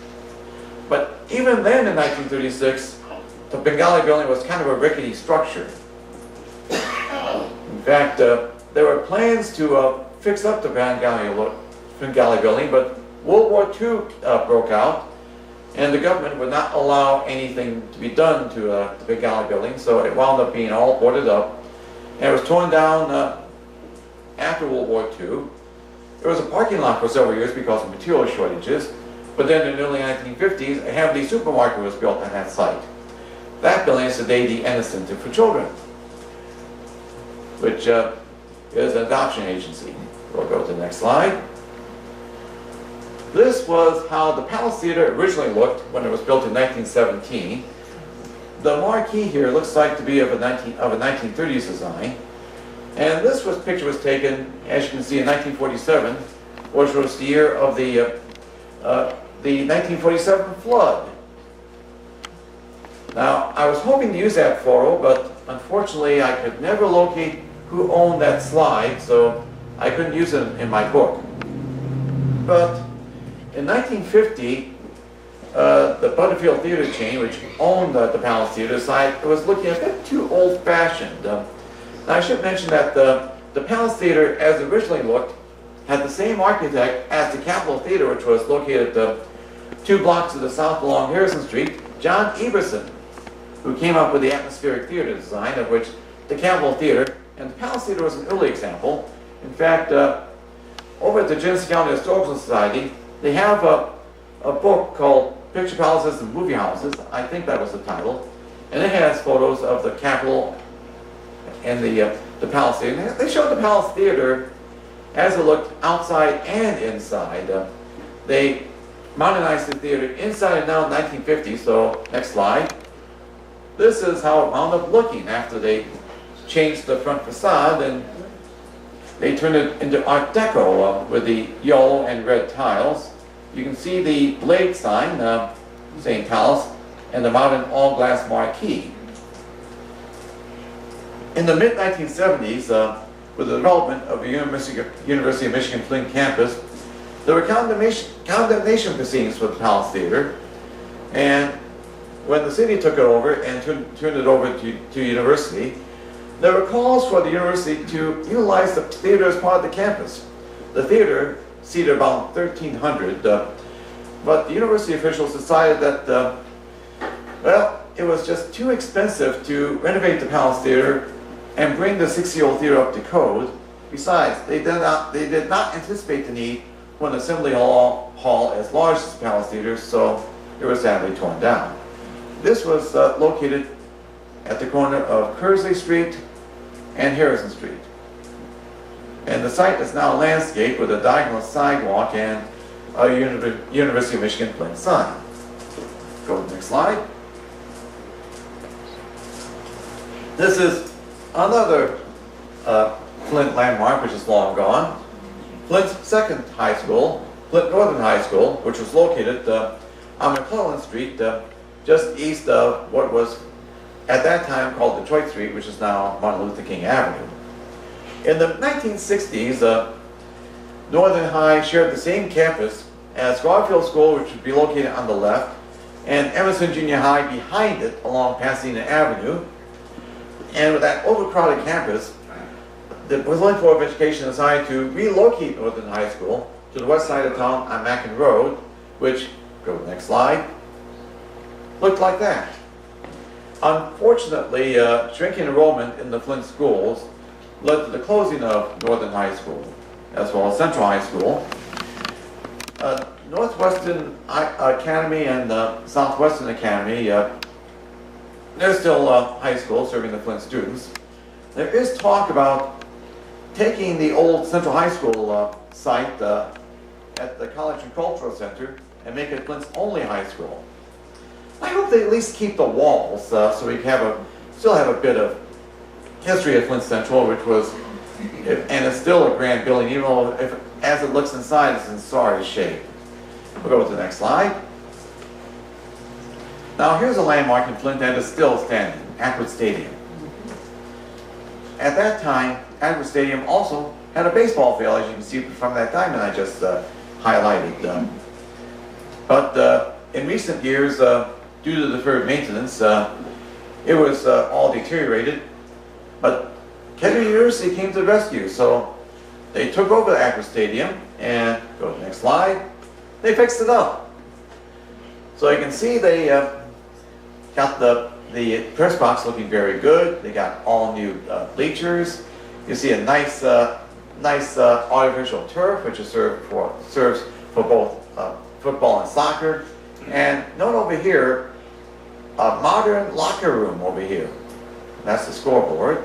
But even then in 1936, the Pengali building was kind of a rickety structure. In fact, there were plans to fix up the Pengali building, but World War II broke out, and the government would not allow anything to be done to the Pengali building, so it wound up being all boarded up, and it was torn down after World War II. There was a parking lot for several years because of material shortages, but then in the early 1950s, a Hamley supermarket was built on that site. That building is today the End Center for Children, which is an adoption agency. We'll go to the next slide. This was how the Palace Theater originally looked when it was built in 1917. The marquee here looks like to be of a 1930s design. And this picture was taken, as you can see, in 1947, which was the year of the 1947 flood. Now, I was hoping to use that photo, but unfortunately I could never locate who owned that slide, so I couldn't use it in my book. But in 1950, the Butterfield Theater chain, which owned the Palace Theater, decided it was looking a bit too old-fashioned. Now I should mention that the Palace Theater, as it originally looked, had the same architect as the Capitol Theater, which was located 2 blocks to the south along Harrison Street, John Everson, who came up with the atmospheric theater design, of which the Capitol Theater and the Palace Theater was an early example. In fact, over at the Genesee County Historical Society, they have a book called Picture Palaces and Movie Houses. I think that was the title. And it has photos of the Capitol and the Palace Theater. They showed the Palace Theater as it looked outside and inside. They modernized the theater inside and out in 1950, so next slide. This is how it wound up looking after they changed the front facade, and they turned it into Art Deco with the yellow and red tiles. You can see the blade sign saying Palace and the modern all-glass marquee. In the mid-1970s, with the development of the University of Michigan Flint campus, there were condemnation proceedings for the Palace Theater, and when the city took it over and turned it over to university, there were calls for the university to utilize the theater as part of the campus. The theater seated about 1,300, but the university officials decided that, well, it was just too expensive to renovate the Palace Theater and bring the 60-year-old theater up to code. Besides, they did not anticipate the need for an assembly hall as large as the Palace Theater, so it was sadly torn down. This was located at the corner of Kersley Street and Harrison Street. And the site is now landscaped with a diagonal sidewalk and a University of Michigan Flint sign. Go to the next slide. This is another Flint landmark, which is long gone. Flint's second high school, Flint Northern High School, which was located on McClellan Street, just east of what was at that time called Detroit Street, which is now Martin Luther King Avenue. In the 1960s, Northern High shared the same campus as Garfield School, which would be located on the left, and Emerson Junior High behind it along Pasadena Avenue. And with that overcrowded campus, the Berlin Board of Education decided to relocate Northern High School to the west side of town on Mackin Road, which, go to the next slide, looked like that. Unfortunately, shrinking enrollment in the Flint schools led to the closing of Northern High School, as well as Central High School. Northwestern Academy and Southwestern Academy, they're still high school serving the Flint students. There is talk about taking the old Central High School site at the College and Cultural Center and make it Flint's only high school. I hope they at least keep the walls so we can still have a bit of history of Flint Central, which was, and it's still a grand building, even though as it looks inside, it's in sorry shape. We'll go to the next slide. Now here's a landmark in Flint that is still standing, Atwood Stadium. At that time, Atwood Stadium also had a baseball field, as you can see from that diamond I just highlighted. But in recent years, due to deferred maintenance, it was all deteriorated. But Kettering University came to the rescue, so they took over the Atwood Stadium, and go to the next slide, they fixed it up. So you can see they got the press box looking very good. They got all new bleachers. You see a nice artificial turf, which is serves for both football and soccer. And note over here, a modern locker room over here. That's the scoreboard.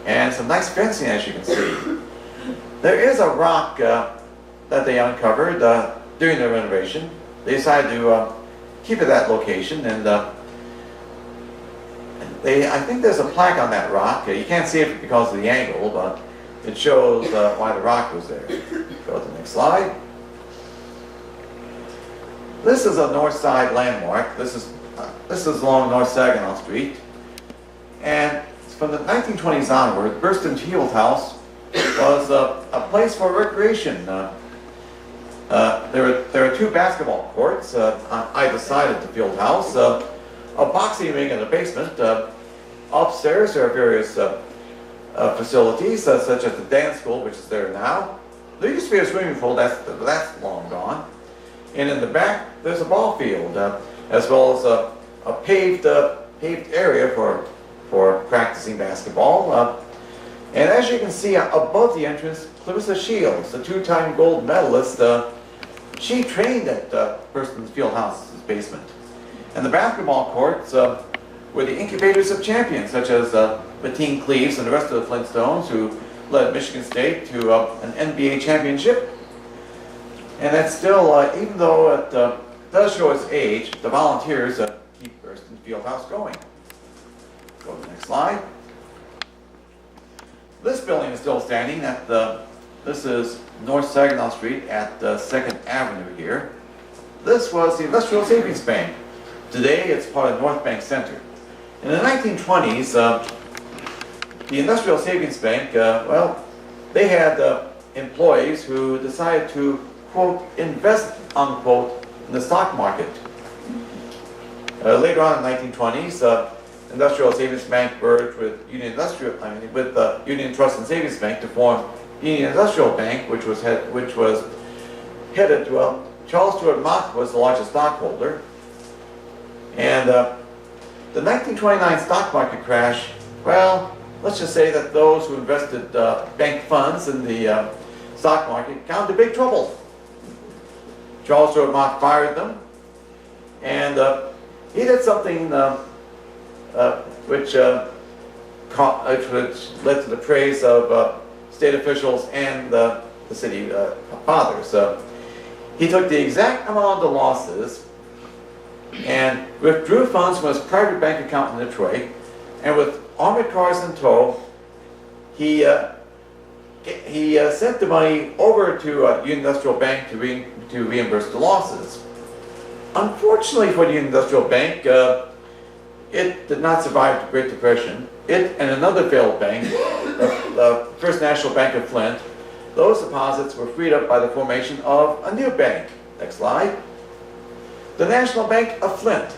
And some nice fencing, as you can see. There is a rock that they uncovered during the renovation. They decided to keep it at that location, and I think there's a plaque on that rock. You can't see it because of the angle, but it shows why the rock was there. Go to the next slide. This is a north side landmark. This is along North Saginaw Street, and from the 1920s onward, Burston Field House was a place for recreation. There are two basketball courts on either side of the field house, a boxing ring in the basement. Upstairs there are various facilities such as the dance school, which is there now. There used to be a swimming pool, that's long gone. And in the back there's a ball field, as well as a paved area for practicing basketball. And as you can see above the entrance, Clarissa Shields, the two-time gold medalist, she trained at Thurston's Fieldhouse's basement. And the basketball courts were the incubators of champions, such as Bettine Cleaves and the rest of the Flintstones, who led Michigan State to an NBA championship. And that's still, even though it does show its age, the volunteers keep Thurston's Fieldhouse going. Go to the next slide. This building is still standing this is North Saginaw Street at 2nd Avenue here. This was the Industrial Savings Bank. Today it's part of North Bank Center. In the 1920s, the Industrial Savings Bank, they had employees who decided to, quote, invest, unquote, in the stock market. Later on in the 1920s, Industrial Savings Bank merged with Union Trust and Savings Bank to form Union Industrial Bank, which was headed, Charles Stewart Mott was the largest stockholder. And the 1929 stock market crash, let's just say that those who invested bank funds in the stock market got into big trouble. Charles Stewart Mott fired them, and he did something which led to the praise of state officials and the city fathers. He took the exact amount of the losses and withdrew funds from his private bank account in Detroit, and with armored cars in tow, he sent the money over to Union Industrial Bank to reimburse the losses. Unfortunately for the Union Industrial Bank, it did not survive the Great Depression. It and another failed bank, the First National Bank of Flint, those deposits were freed up by the formation of a new bank. Next slide. The National Bank of Flint.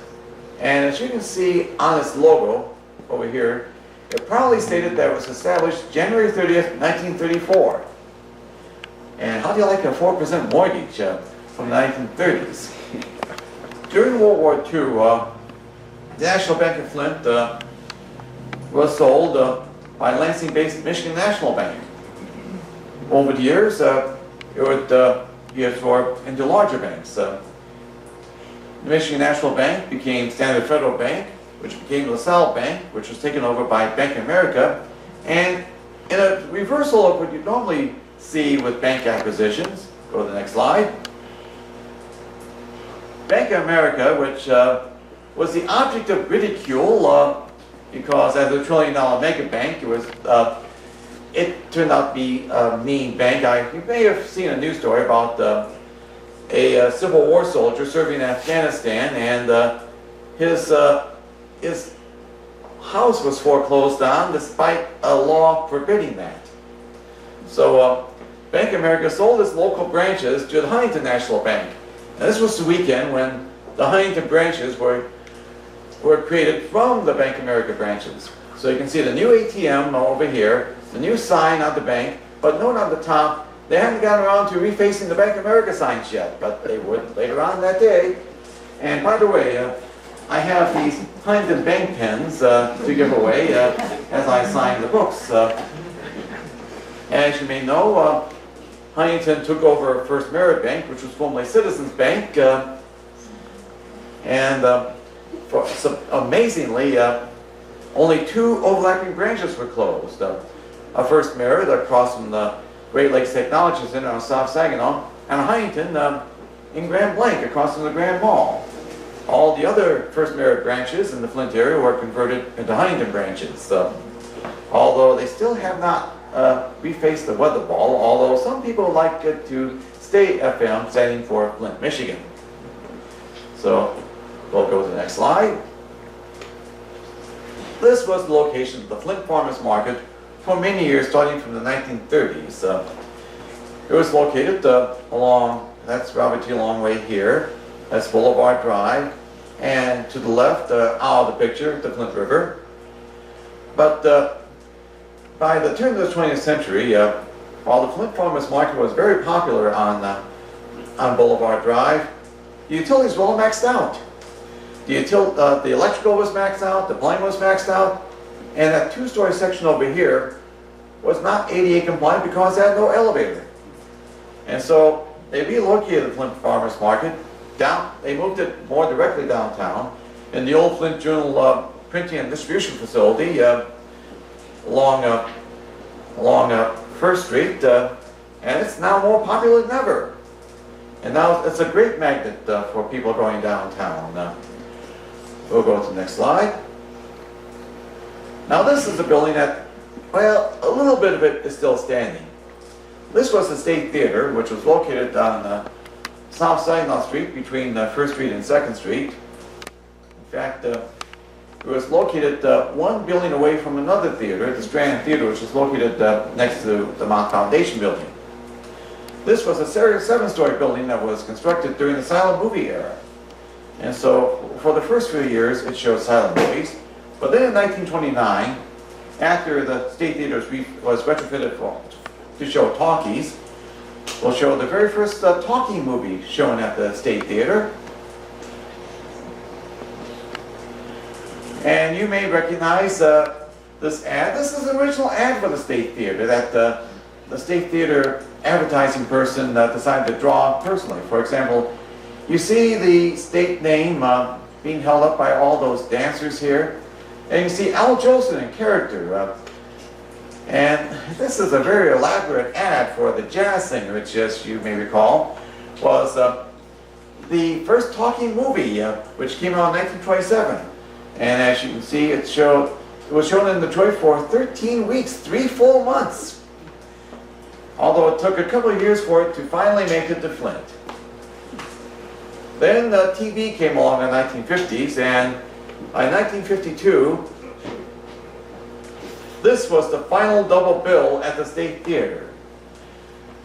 And as you can see on its logo over here, it proudly stated that it was established January 30th, 1934. And how do you like a 4% mortgage from the 1930s? During World War II, the National Bank of Flint was sold by Lansing-based Michigan National Bank. Over the years, it would be absorbed into larger banks. The Michigan National Bank became Standard Federal Bank, which became LaSalle Bank, which was taken over by Bank of America. And in a reversal of what you normally see with bank acquisitions, go to the next slide. Bank of America, which was the object of ridicule because as a $1 trillion mega bank, it turned out to be a mean bank. You may have seen a news story about a Civil War soldier serving in Afghanistan, and his house was foreclosed on despite a law forbidding that. So Bank of America sold its local branches to the Huntington National Bank. And this was the weekend when the Huntington branches were created from the Bank of America branches. So you can see the new ATM over here, the new sign on the bank, but note on the top, they hadn't gotten around to refacing the Bank of America signs yet, but they would later on that day. And by the way, I have these Huntington bank pens to give away as I sign the books. As you may know, Huntington took over First Merit Bank, which was formerly Citizens Bank, amazingly, only 2 overlapping branches were closed. A First Merit across from the Great Lakes Technology Center on South Saginaw, and a Huntington in Grand Blanc across from the Grand Mall. All the other First Merit branches in the Flint area were converted into Huntington branches, although they still have not refaced the weather ball, although some people like it to stay FM, standing for Flint, Michigan. So we'll go to the next slide. This was the location of the Flint Farmers Market for many years, starting from the 1930s. It was located along, that's Robert T. Longway here, that's Boulevard Drive, and to the left, out of the picture, the Flint River. But by the turn of the 20th century, while the Flint Farmers Market was very popular on Boulevard Drive, the utilities were all maxed out. The electrical was maxed out, the plumbing was maxed out, and that two-story section over here was not ADA compliant because it had no elevator. And so they relocated the Flint Farmers Market down, they moved it more directly downtown in the old Flint Journal printing and distribution facility along First Street, and it's now more popular than ever. And now it's a great magnet for people going downtown. We'll go to the next slide. Now this is a building that, well, a little bit of it is still standing. This was the State Theater, which was located on the south side of the street between First Street and Second Street. In fact, it was located one building away from another theater, the Strand Theater, which was located next to the Mount Foundation building. This was a seven-story building that was constructed during the silent movie era. And so for the first few years, it showed silent movies. But then in 1929, after the State Theater was retrofitted to show talkies, we'll show the very first talkie movie shown at the State Theater. And you may recognize this ad. This is the original ad for the State Theater that the State Theater advertising person decided to draw personally. For example, you see the state name being held up by all those dancers here. And you see Al Jolson in character. And this is a very elaborate ad for the jazz singer, which, as you may recall, was the first talking movie, which came out in 1927. And as you can see, it was shown in Detroit for 13 weeks, 3 full months. Although it took a couple of years for it to finally make it to Flint. Then TV came along in the 1950s, and by 1952, this was the final double bill at the State Theater.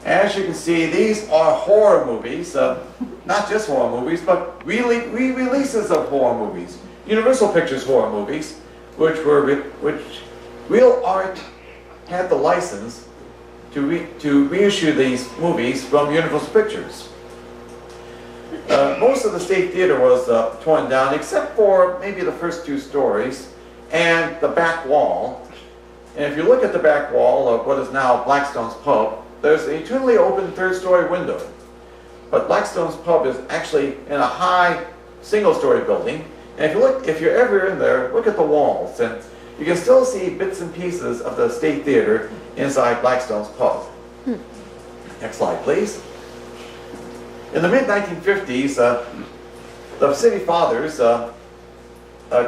As you can see, these are horror movies, not just horror movies, but re-releases of horror movies. Universal Pictures horror movies, which Real Art had the license to reissue these movies from Universal Pictures. Most of the State Theater was torn down, except for maybe the first 2 stories and the back wall. And if you look at the back wall of what is now Blackstone's Pub, there's an eternally open 3rd-story window. But Blackstone's Pub is actually in a high single-story building. And if you're ever in there, look at the walls, and you can still see bits and pieces of the State Theater inside Blackstone's Pub. Next slide, please. In the mid-1950s, the City Fathers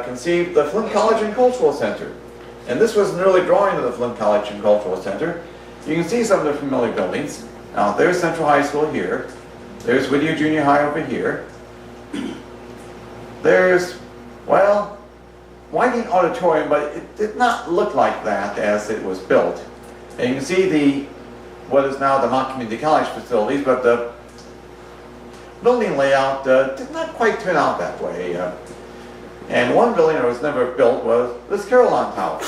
conceived the Flint College and Cultural Center. And this was an early drawing of the Flint College and Cultural Center. You can see some of the familiar buildings. Now, there's Central High School here. There's Whittier Junior High over here. There's, well, Whiting Auditorium, but it did not look like that as it was built. And you can see what is now the Mount Community College facilities, but the building layout did not quite turn out that way. And one building that was never built was this Caroline Tower.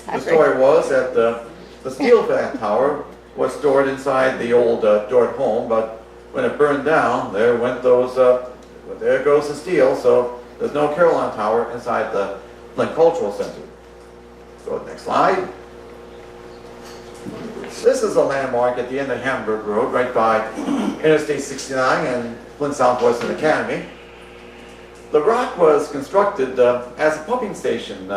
The story was that the steel for that tower was stored inside the old Dort home, but when it burned down, there goes the steel, so there's no Caroline Tower inside the Flint Cultural Center. Go to the next slide. This is a landmark at the end of Hamburg Road, right by Interstate 69 and Flint Southwestern Academy. The rock was constructed as a pumping station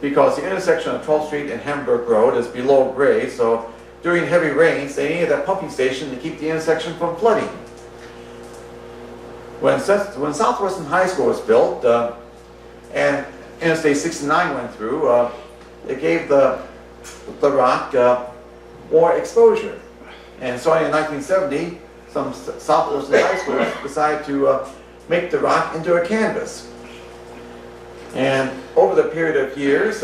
because the intersection of 12th Street and Hamburg Road is below grade, so during heavy rains they needed that pumping station to keep the intersection from flooding. When Southwestern High School was built and Interstate 69 went through, it gave the rock more exposure. And starting in 1970, some Southwestern High schools decided to make the rock into a canvas. And over the period of years,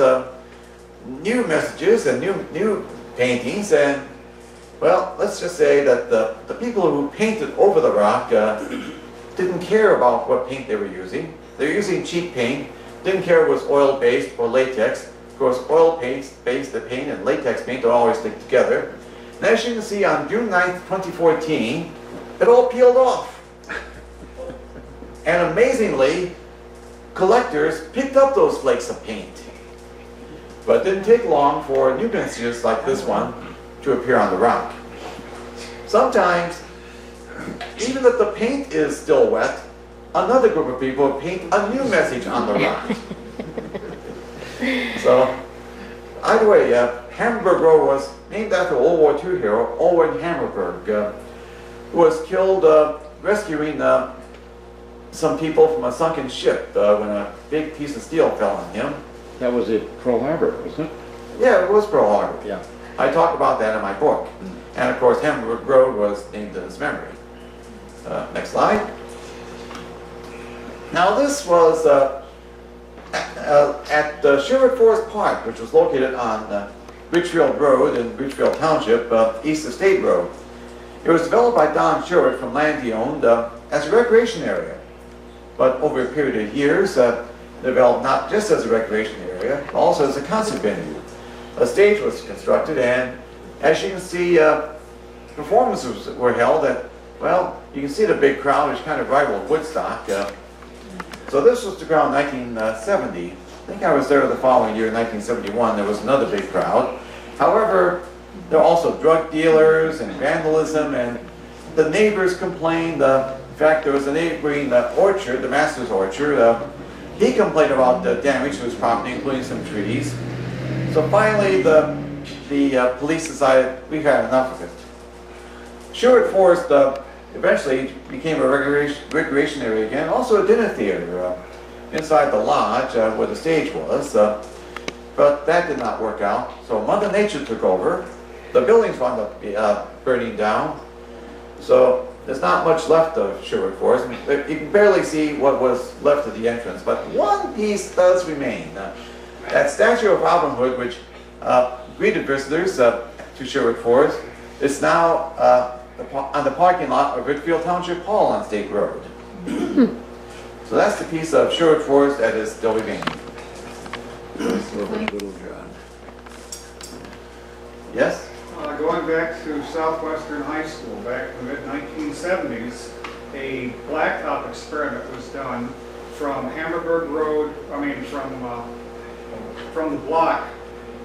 new messages and new paintings, and well, let's just say that the people who painted over the rock didn't care about what paint they were using. They were using cheap paint, didn't care if it was oil-based or latex. Of course, oil-based paint and latex paint don't always stick together. And as you can see, on June 9th, 2014, it all peeled off. And amazingly, collectors picked up those flakes of paint. But it didn't take long for new messages like this one to appear on the rock. Sometimes, even if the paint is still wet, another group of people paint a new message on the rock. So, either way, Hamburg Road was named after World War II hero Owen Hammerberg, who was killed rescuing some people from a sunken ship when a big piece of steel fell on him. That was at Pearl Harbor, wasn't it? Yeah, it was Pearl Harbor. Yeah. I talk about that in my book. And of course, Hamburg Road was named in his memory. Next slide. Now this was at Sherwood Forest Park, which was located on Ridgefield Road in Ridgefield Township, east of State Road. It was developed by Don Sherwood from land he owned as a recreation area. But over a period of years, developed not just as a recreation area, but also as a concert venue. A stage was constructed, and as you can see, performances were held at, well, you can see the big crowd, which kind of rivaled Woodstock. So this was the crowd in 1970. I think I was there the following year, 1971. There was another big crowd. However, there were also drug dealers and vandalism, and the neighbors complained. In fact, there was a neighboring orchard, the Master's Orchard. He complained about the damage to his property, including some trees. So finally, the police decided we've had enough of it. Sherwood Forest eventually became a recreation area again, also a dinner theater inside the lodge where the stage was. But that did not work out, so Mother Nature took over. The buildings wound up burning down. So there's not much left of Sherwood Forest. You can barely see what was left of the entrance, but one piece does remain. That statue of Robin Hood, which greeted visitors to Sherwood Forest, is now on the parking lot of Ridgefield Township Hall on State Road. So that's the piece of Sherwood Forest that is still remaining. Little John. Yes? Going back to Southwestern High School, back in the mid-1970s, a blacktop experiment was done from Hammerberg Road, from the block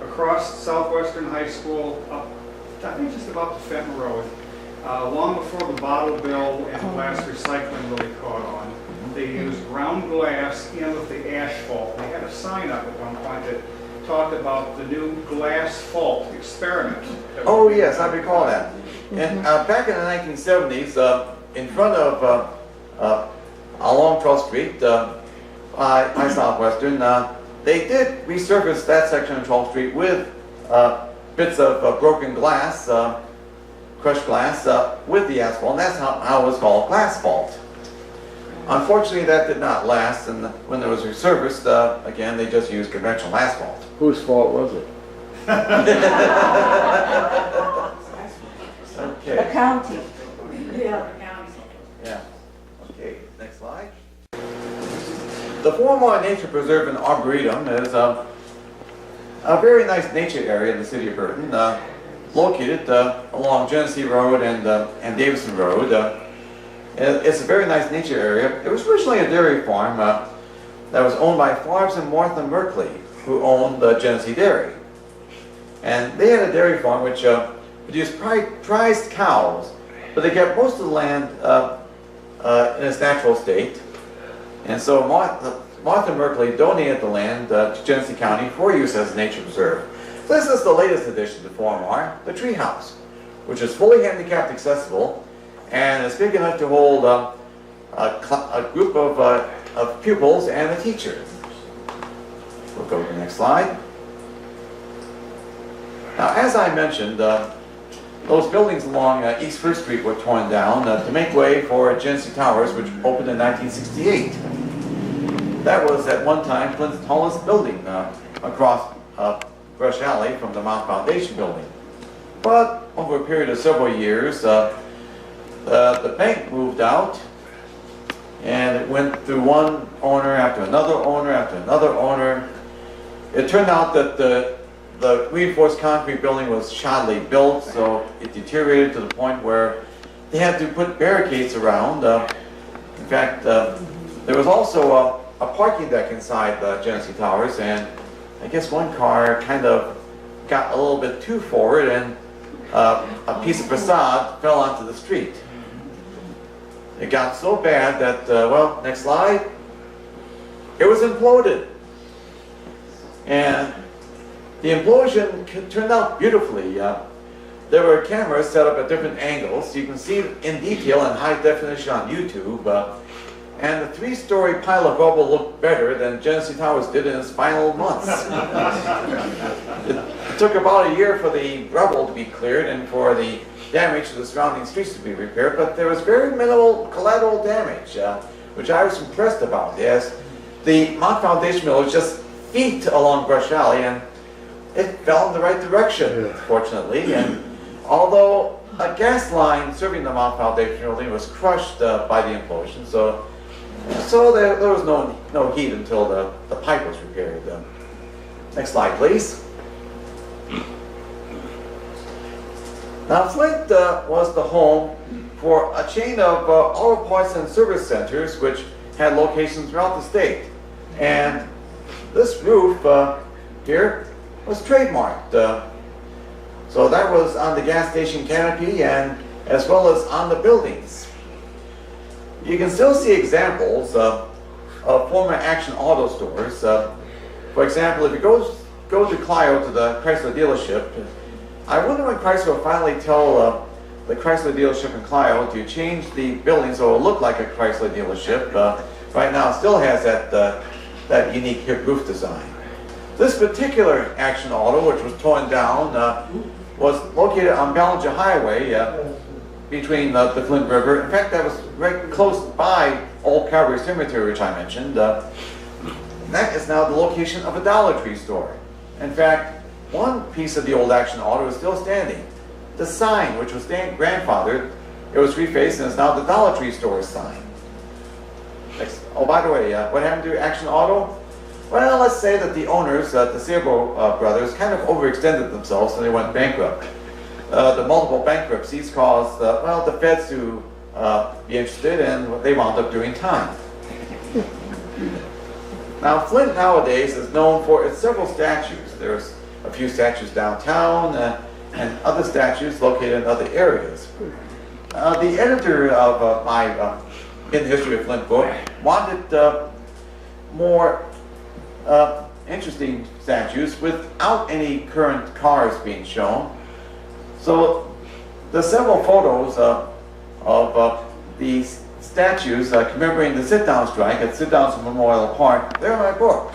across Southwestern High School up, I think just about to Fenton Road, long before the bottle bill and glass recycling really caught on. They used ground glass in with the asphalt. They had a sign up at one point that talked about the new glass fault experiment. Oh yes, I recall that. And back in the 1970s, in front of along 12th Street, by Southwestern, they did resurface that section of 12th Street with bits of broken glass, crushed glass, with the asphalt, and that's how it was called, glass fault. Unfortunately, that did not last, and when it was resurfaced, again, they just used conventional asphalt. Whose fault was it? The Okay. county. Yeah. Okay, next slide. The Flint Nature Preserve and Arboretum is a very nice nature area in the city of Burton, located along Genesee Road and Davison Road. It's a very nice nature area. It was originally a dairy farm that was owned by Forbes and Martha Merkley, who owned Genesee Dairy. And they had a dairy farm which produced prized cows, but they kept most of the land in its natural state. And so Martha Merkley donated the land to Genesee County for use as a nature preserve. So this is the latest addition to Flint, the treehouse, which is fully handicapped accessible and is big enough to hold a group of pupils and a teacher. We'll go to the next slide. Now, as I mentioned, those buildings along East First Street were torn down to make way for Genesee Towers, which opened in 1968. That was at one time Flint's tallest building across Brush Alley from the Mount Foundation building. But over a period of several years, the bank moved out, and it went through one owner after another owner after another owner. It turned out that the reinforced concrete building was shoddily built, so it deteriorated to the point where they had to put barricades around. In fact, there was also a parking deck inside the Genesee Towers, and I guess one car kind of got a little bit too forward, and a piece of facade fell onto the street. It got so bad that, well, next slide, it was imploded. And the implosion turned out beautifully. There were cameras set up at different angles, so you can see it in detail in high definition on YouTube. And the 3-story pile of rubble looked better than Genesee Towers did in its final months. It took about a year for the rubble to be cleared and for the damage to the surrounding streets to be repaired, but there was very minimal collateral damage, which I was impressed about. Yes, the Mount Foundation mill was just feet along Brush Alley, and it fell in the right direction, fortunately. And although a gas line serving the Mount Foundation building was crushed by the implosion, so there was no heat until the pipe was repaired. Next slide, please. Now, Flint was the home for a chain of auto parts and service centers which had locations throughout the state. And this roof here was trademarked. So that was on the gas station canopy and as well as on the buildings. You can still see examples of former Action Auto stores. For example, if you go to Clio to the Chrysler dealership, I wonder when Chrysler will finally tell the Chrysler dealership in Clio to change the building so it will look like a Chrysler dealership. Right now it still has that unique hip roof design. This particular Action Auto, which was torn down, was located on Ballinger Highway between the Flint River. In fact, that was right close by Old Calvary Cemetery, which I mentioned. That is now the location of a Dollar Tree store. In fact, one piece of the old Action Auto is still standing. The sign, which was grandfathered, it was refaced and is now the Dollar Tree store's sign. Next. Oh, by the way, what happened to Action Auto? Well, let's say that the owners, the Sabo brothers, kind of overextended themselves and they went bankrupt. The multiple bankruptcies caused, well, the feds to be interested, and they wound up doing time. Now, Flint nowadays is known for its several statues. There's a few statues downtown and other statues located in other areas. The editor of my Hidden History of Flint book wanted more interesting statues without any current cars being shown. So there's several photos of these statues commemorating the sit-down strike at Sit-Downs Memorial Park. They're in my book,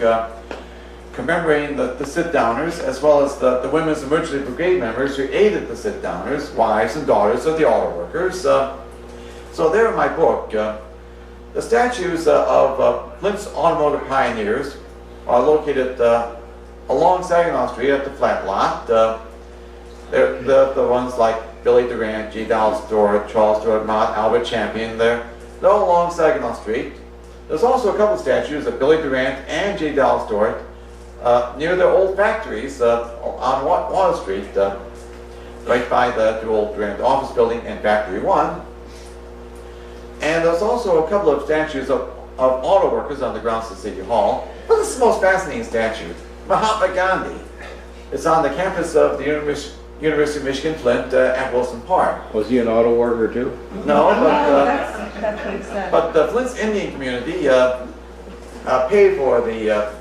commemorating the sit-downers as well as the Women's Emergency Brigade members who aided the sit-downers, wives and daughters of the auto workers. So they're in my book. The statues of Flint's automotive pioneers are located along Saginaw Street at the flat lot. They're the ones like Billy Durant, G. Dallas Stewart, Charles Stewart, Mott, Albert Champion. They're all along Saginaw Street. There's also a couple statues of Billy Durant and J. Dallas Stewart near their old factories on Water Street, right by the old Durant office building and Factory 1. And there's also a couple of statues of auto workers on the grounds of City Hall. But this is the most fascinating statue, Mahatma Gandhi. It's on the campus of the University of Michigan, Flint, at Wilson Park. Was he an auto worker too? No, That's what he said. but Flint's Indian community paid for the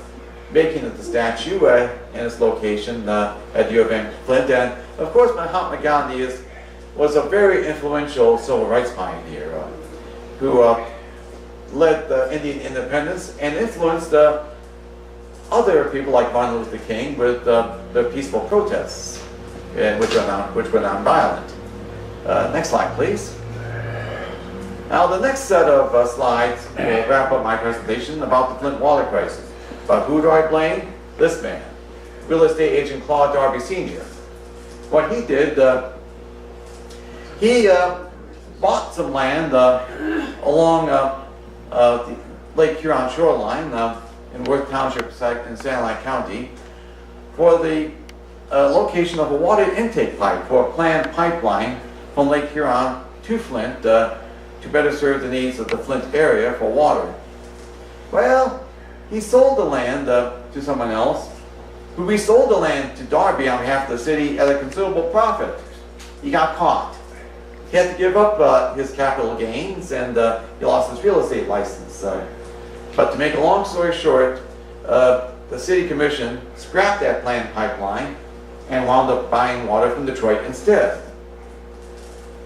making of the statue and its location at U of M Flint. And of course, Mahatma Gandhi was a very influential civil rights pioneer who led Indian independence and influenced other people like Martin Luther King with their peaceful protests, which were non-violent. Next slide, please. Now, the next set of slides will wrap up my presentation about the Flint Water Crisis. But who do I blame? This man. real estate agent Claude Darby Sr. What he did, he bought some land along the Lake Huron shoreline in Worth Township in Sanilac County for the location of a water intake pipe for a planned pipeline from Lake Huron to Flint to better serve the needs of the Flint area for water. Well, he sold the land to someone else, who resold the land to Darby on behalf of the city at a considerable profit. He got caught. He had to give up his capital gains, and he lost his real estate license. But to make a long story short, the city commission scrapped that planned pipeline and wound up buying water from Detroit instead.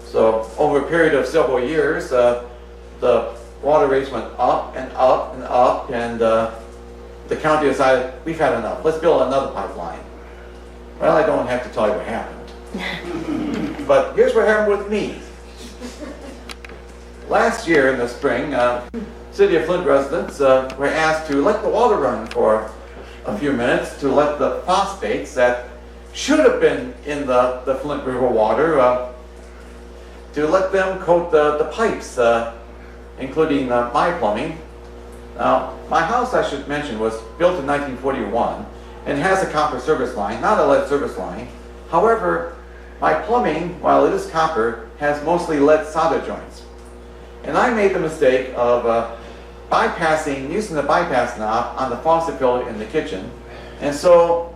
So over a period of several years, the water rates went up and up and up, and the county decided, we've had enough, let's build another pipeline. Well, I don't have to tell you what happened. But here's what happened with me. Last year in the spring, City of Flint residents were asked to let the water run for a few minutes to let the phosphates that should have been in the Flint River water, to let them coat the pipes, including my plumbing. Now, my house, I should mention, was built in 1941 and has a copper service line, not a lead service line. However, my plumbing, while it is copper, has mostly lead solder joints. And I made the mistake of using the bypass knob on the faucet filter in the kitchen. And so,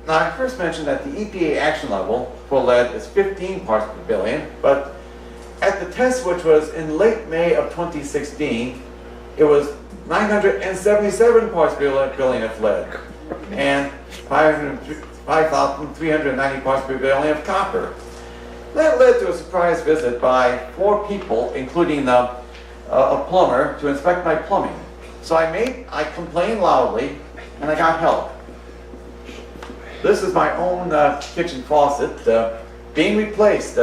now I first mentioned that the EPA action level for lead is 15 parts per billion, but at the test, which was in late May of 2016, it was 977 parts per billion of lead and 5,390 parts per billion of copper. That led to a surprise visit by 4 people, including a plumber, to inspect my plumbing. So I complained loudly, and I got help. This is my own kitchen faucet being replaced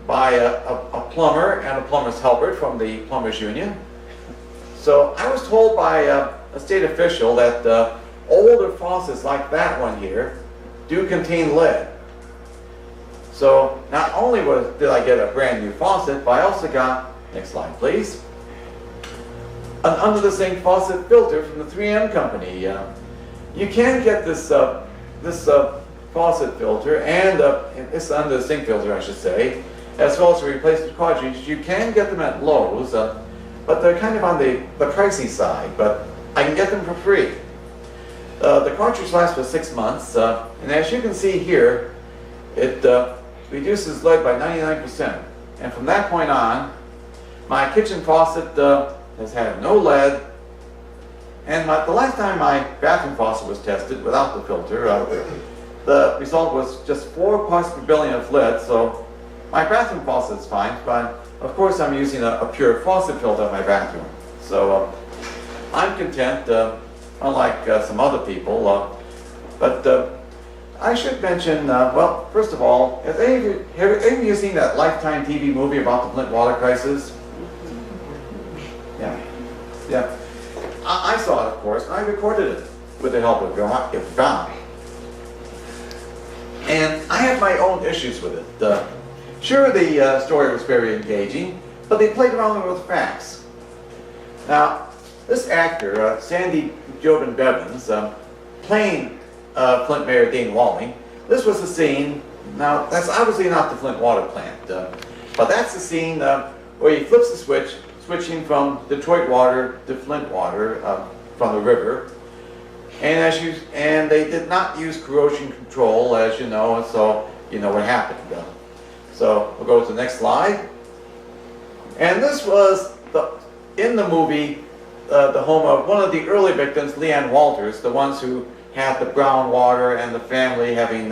by a plumber and a plumber's helper from the Plumbers Union. So I was told by a state official that older faucets like that one here do contain lead. So not only did I get a brand new faucet, but I also got, next slide please, an under the sink faucet filter from the 3M company. You can get this faucet filter and this under the sink filter, I should say, as well as a replacement cartridge. You can get them at Lowe's, but they're kind of on the pricey side, but I can get them for free. The cartridge lasts for 6 months, and as you can see here, it reduces lead by 99%. And from that point on, my kitchen faucet has had no lead, and the last time my bathroom faucet was tested without the filter, the result was just 4 parts per billion of lead, so my bathroom faucet is fine, but of course I'm using a pure faucet filter in my bathroom. So I'm content, unlike some other people, but I should mention, well, first of all, have any of you seen that Lifetime TV movie about the Flint Water Crisis? Yeah. I saw it, of course, and I recorded it with the help of John. And I have my own issues with it. Sure, the story was very engaging, but they played around with facts. Now, this actor, Sandy Jobin Bevins, playing Flint Mayor Dean Walling, this was the scene. Now, that's obviously not the Flint water plant, but that's the scene where he flips the switch, switching from Detroit water to Flint water from the river. And they did not use corrosion control, as you know, and so you know what happened. So we'll go to the next slide. And this was in the movie the home of one of the early victims, Leanne Walters, the ones who had the brown water and the family having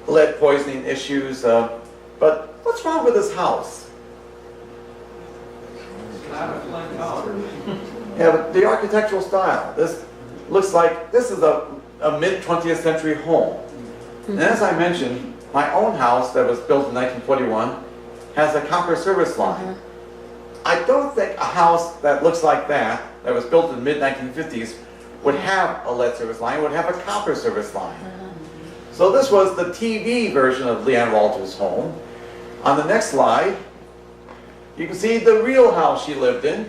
lead poisoning issues. But what's wrong with this house? Yeah, but the architectural style. This looks like this is a mid-20th century home. And as I mentioned, my own house that was built in 1941 has a copper service line. I don't think a house that looks like that was built in the mid-1950s, would have a lead service line, would have a copper service line. So this was the TV version of Leanne Walters' home. On the next slide, you can see the real house she lived in,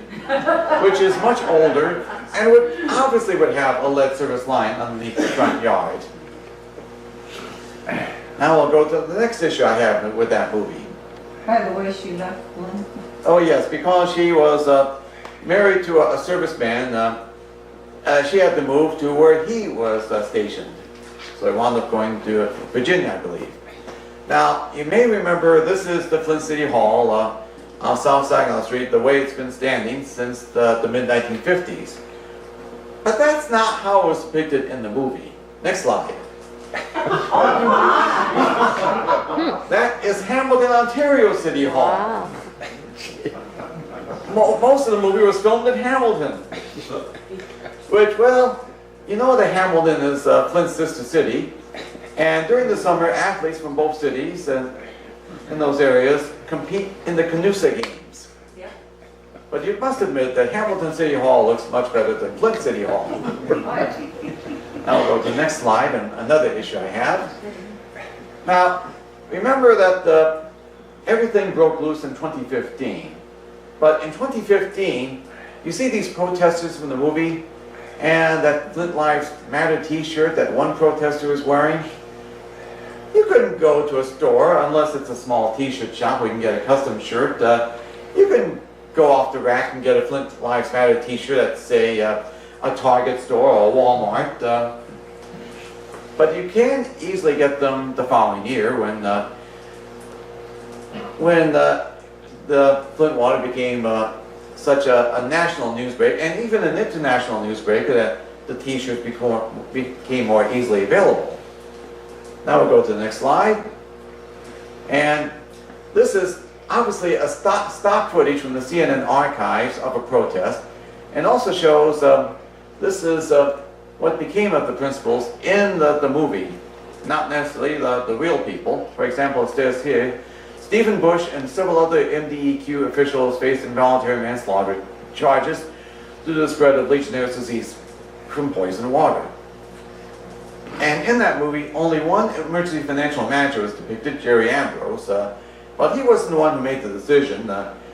which is much older, and obviously would have a lead service line underneath the front yard. Now we'll go to the next issue I have with that movie. By the way, she left Flynn. Oh yes, because she was married to a serviceman, she had to move to where he was stationed. So they wound up going to Virginia, I believe. Now, you may remember this is the Flint City Hall on South Saginaw Street, the way it's been standing since the mid-1950s. But that's not how it was depicted in the movie. Next slide. That is Hamilton, Ontario City Hall. Most of the movie was filmed in Hamilton. Which, well, you know that Hamilton is Flint's sister city. And during the summer, athletes from both cities and in those areas compete in the Canusa games. Yeah. But you must admit that Hamilton City Hall looks much better than Flint City Hall. Now we'll go to the next slide and another issue I have. Now, remember that everything broke loose in 2015. But in 2015, you see these protesters from the movie and that Flint Lives Matter t-shirt that one protester is wearing. You couldn't go to a store unless it's a small t-shirt shop where you can get a custom shirt. You can go off the rack and get a Flint Lives Matter t-shirt at, say, a Target store or a Walmart. But you can easily get them the following year when the Flint Water became such a national newsbreak and even an international newsbreak that the t-shirts became more easily available. Now we'll go to the next slide. And this is obviously a stock footage from the CNN archives of a protest, and also shows this is what became of the principals in the movie, not necessarily the real people. For example, it says here, Stephen Bush and several other MDEQ officials faced involuntary manslaughter charges due to the spread of Legionnaires' disease from poisoned water. And in that movie, only one emergency financial manager was depicted, Jerry Ambrose, but he wasn't the one who made the decision.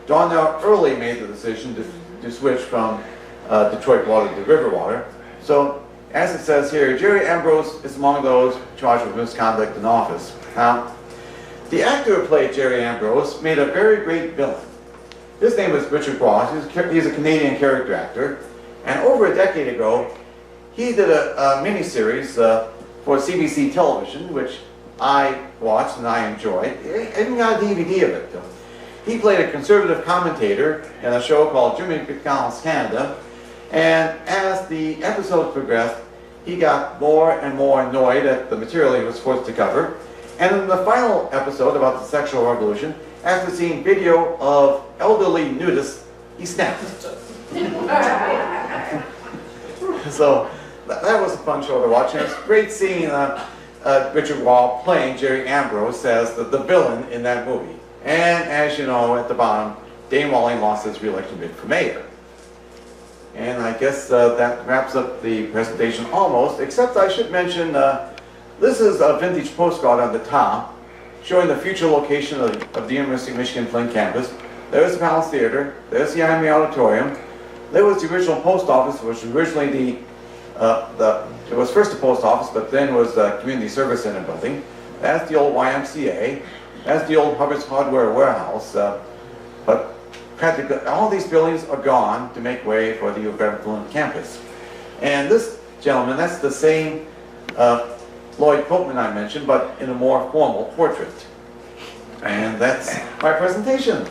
Darnell Early made the decision to switch from Detroit water to river water. So, as it says here, Jerry Ambrose is among those charged with misconduct in office. Now, the actor who played Jerry Ambrose made a very great villain. His name is Richard Ross. He's a Canadian character actor. And over a decade ago, he did a miniseries for CBC television, which I watched and I enjoyed. I even got a DVD of it. He played a conservative commentator in a show called Jimmy McDonald's Canada. And as the episodes progressed, he got more and more annoyed at the material he was forced to cover. And in the final episode about the sexual revolution, after seeing video of elderly nudists, he snapped. So that was a fun show to watch. And it's great seeing Richard Wall playing Jerry Ambrose as the villain in that movie. And as you know, at the bottom, Dane Walling lost his re-election bid for mayor. And I guess that wraps up the presentation almost, except I should mention this is a vintage postcard on the top showing the future location of the University of Michigan Flint campus. There's the Palace Theater, there's the IME Auditorium, there was the original post office, which was originally it was first a post office, but then was the Community Service Center building. That's the old YMCA, that's the old Hubbard's Hardware Warehouse, but practically all these buildings are gone to make way for the U of M Flint campus. And this gentleman, that's the same Lloyd Copeman I mentioned, but in a more formal portrait. And that's my presentation.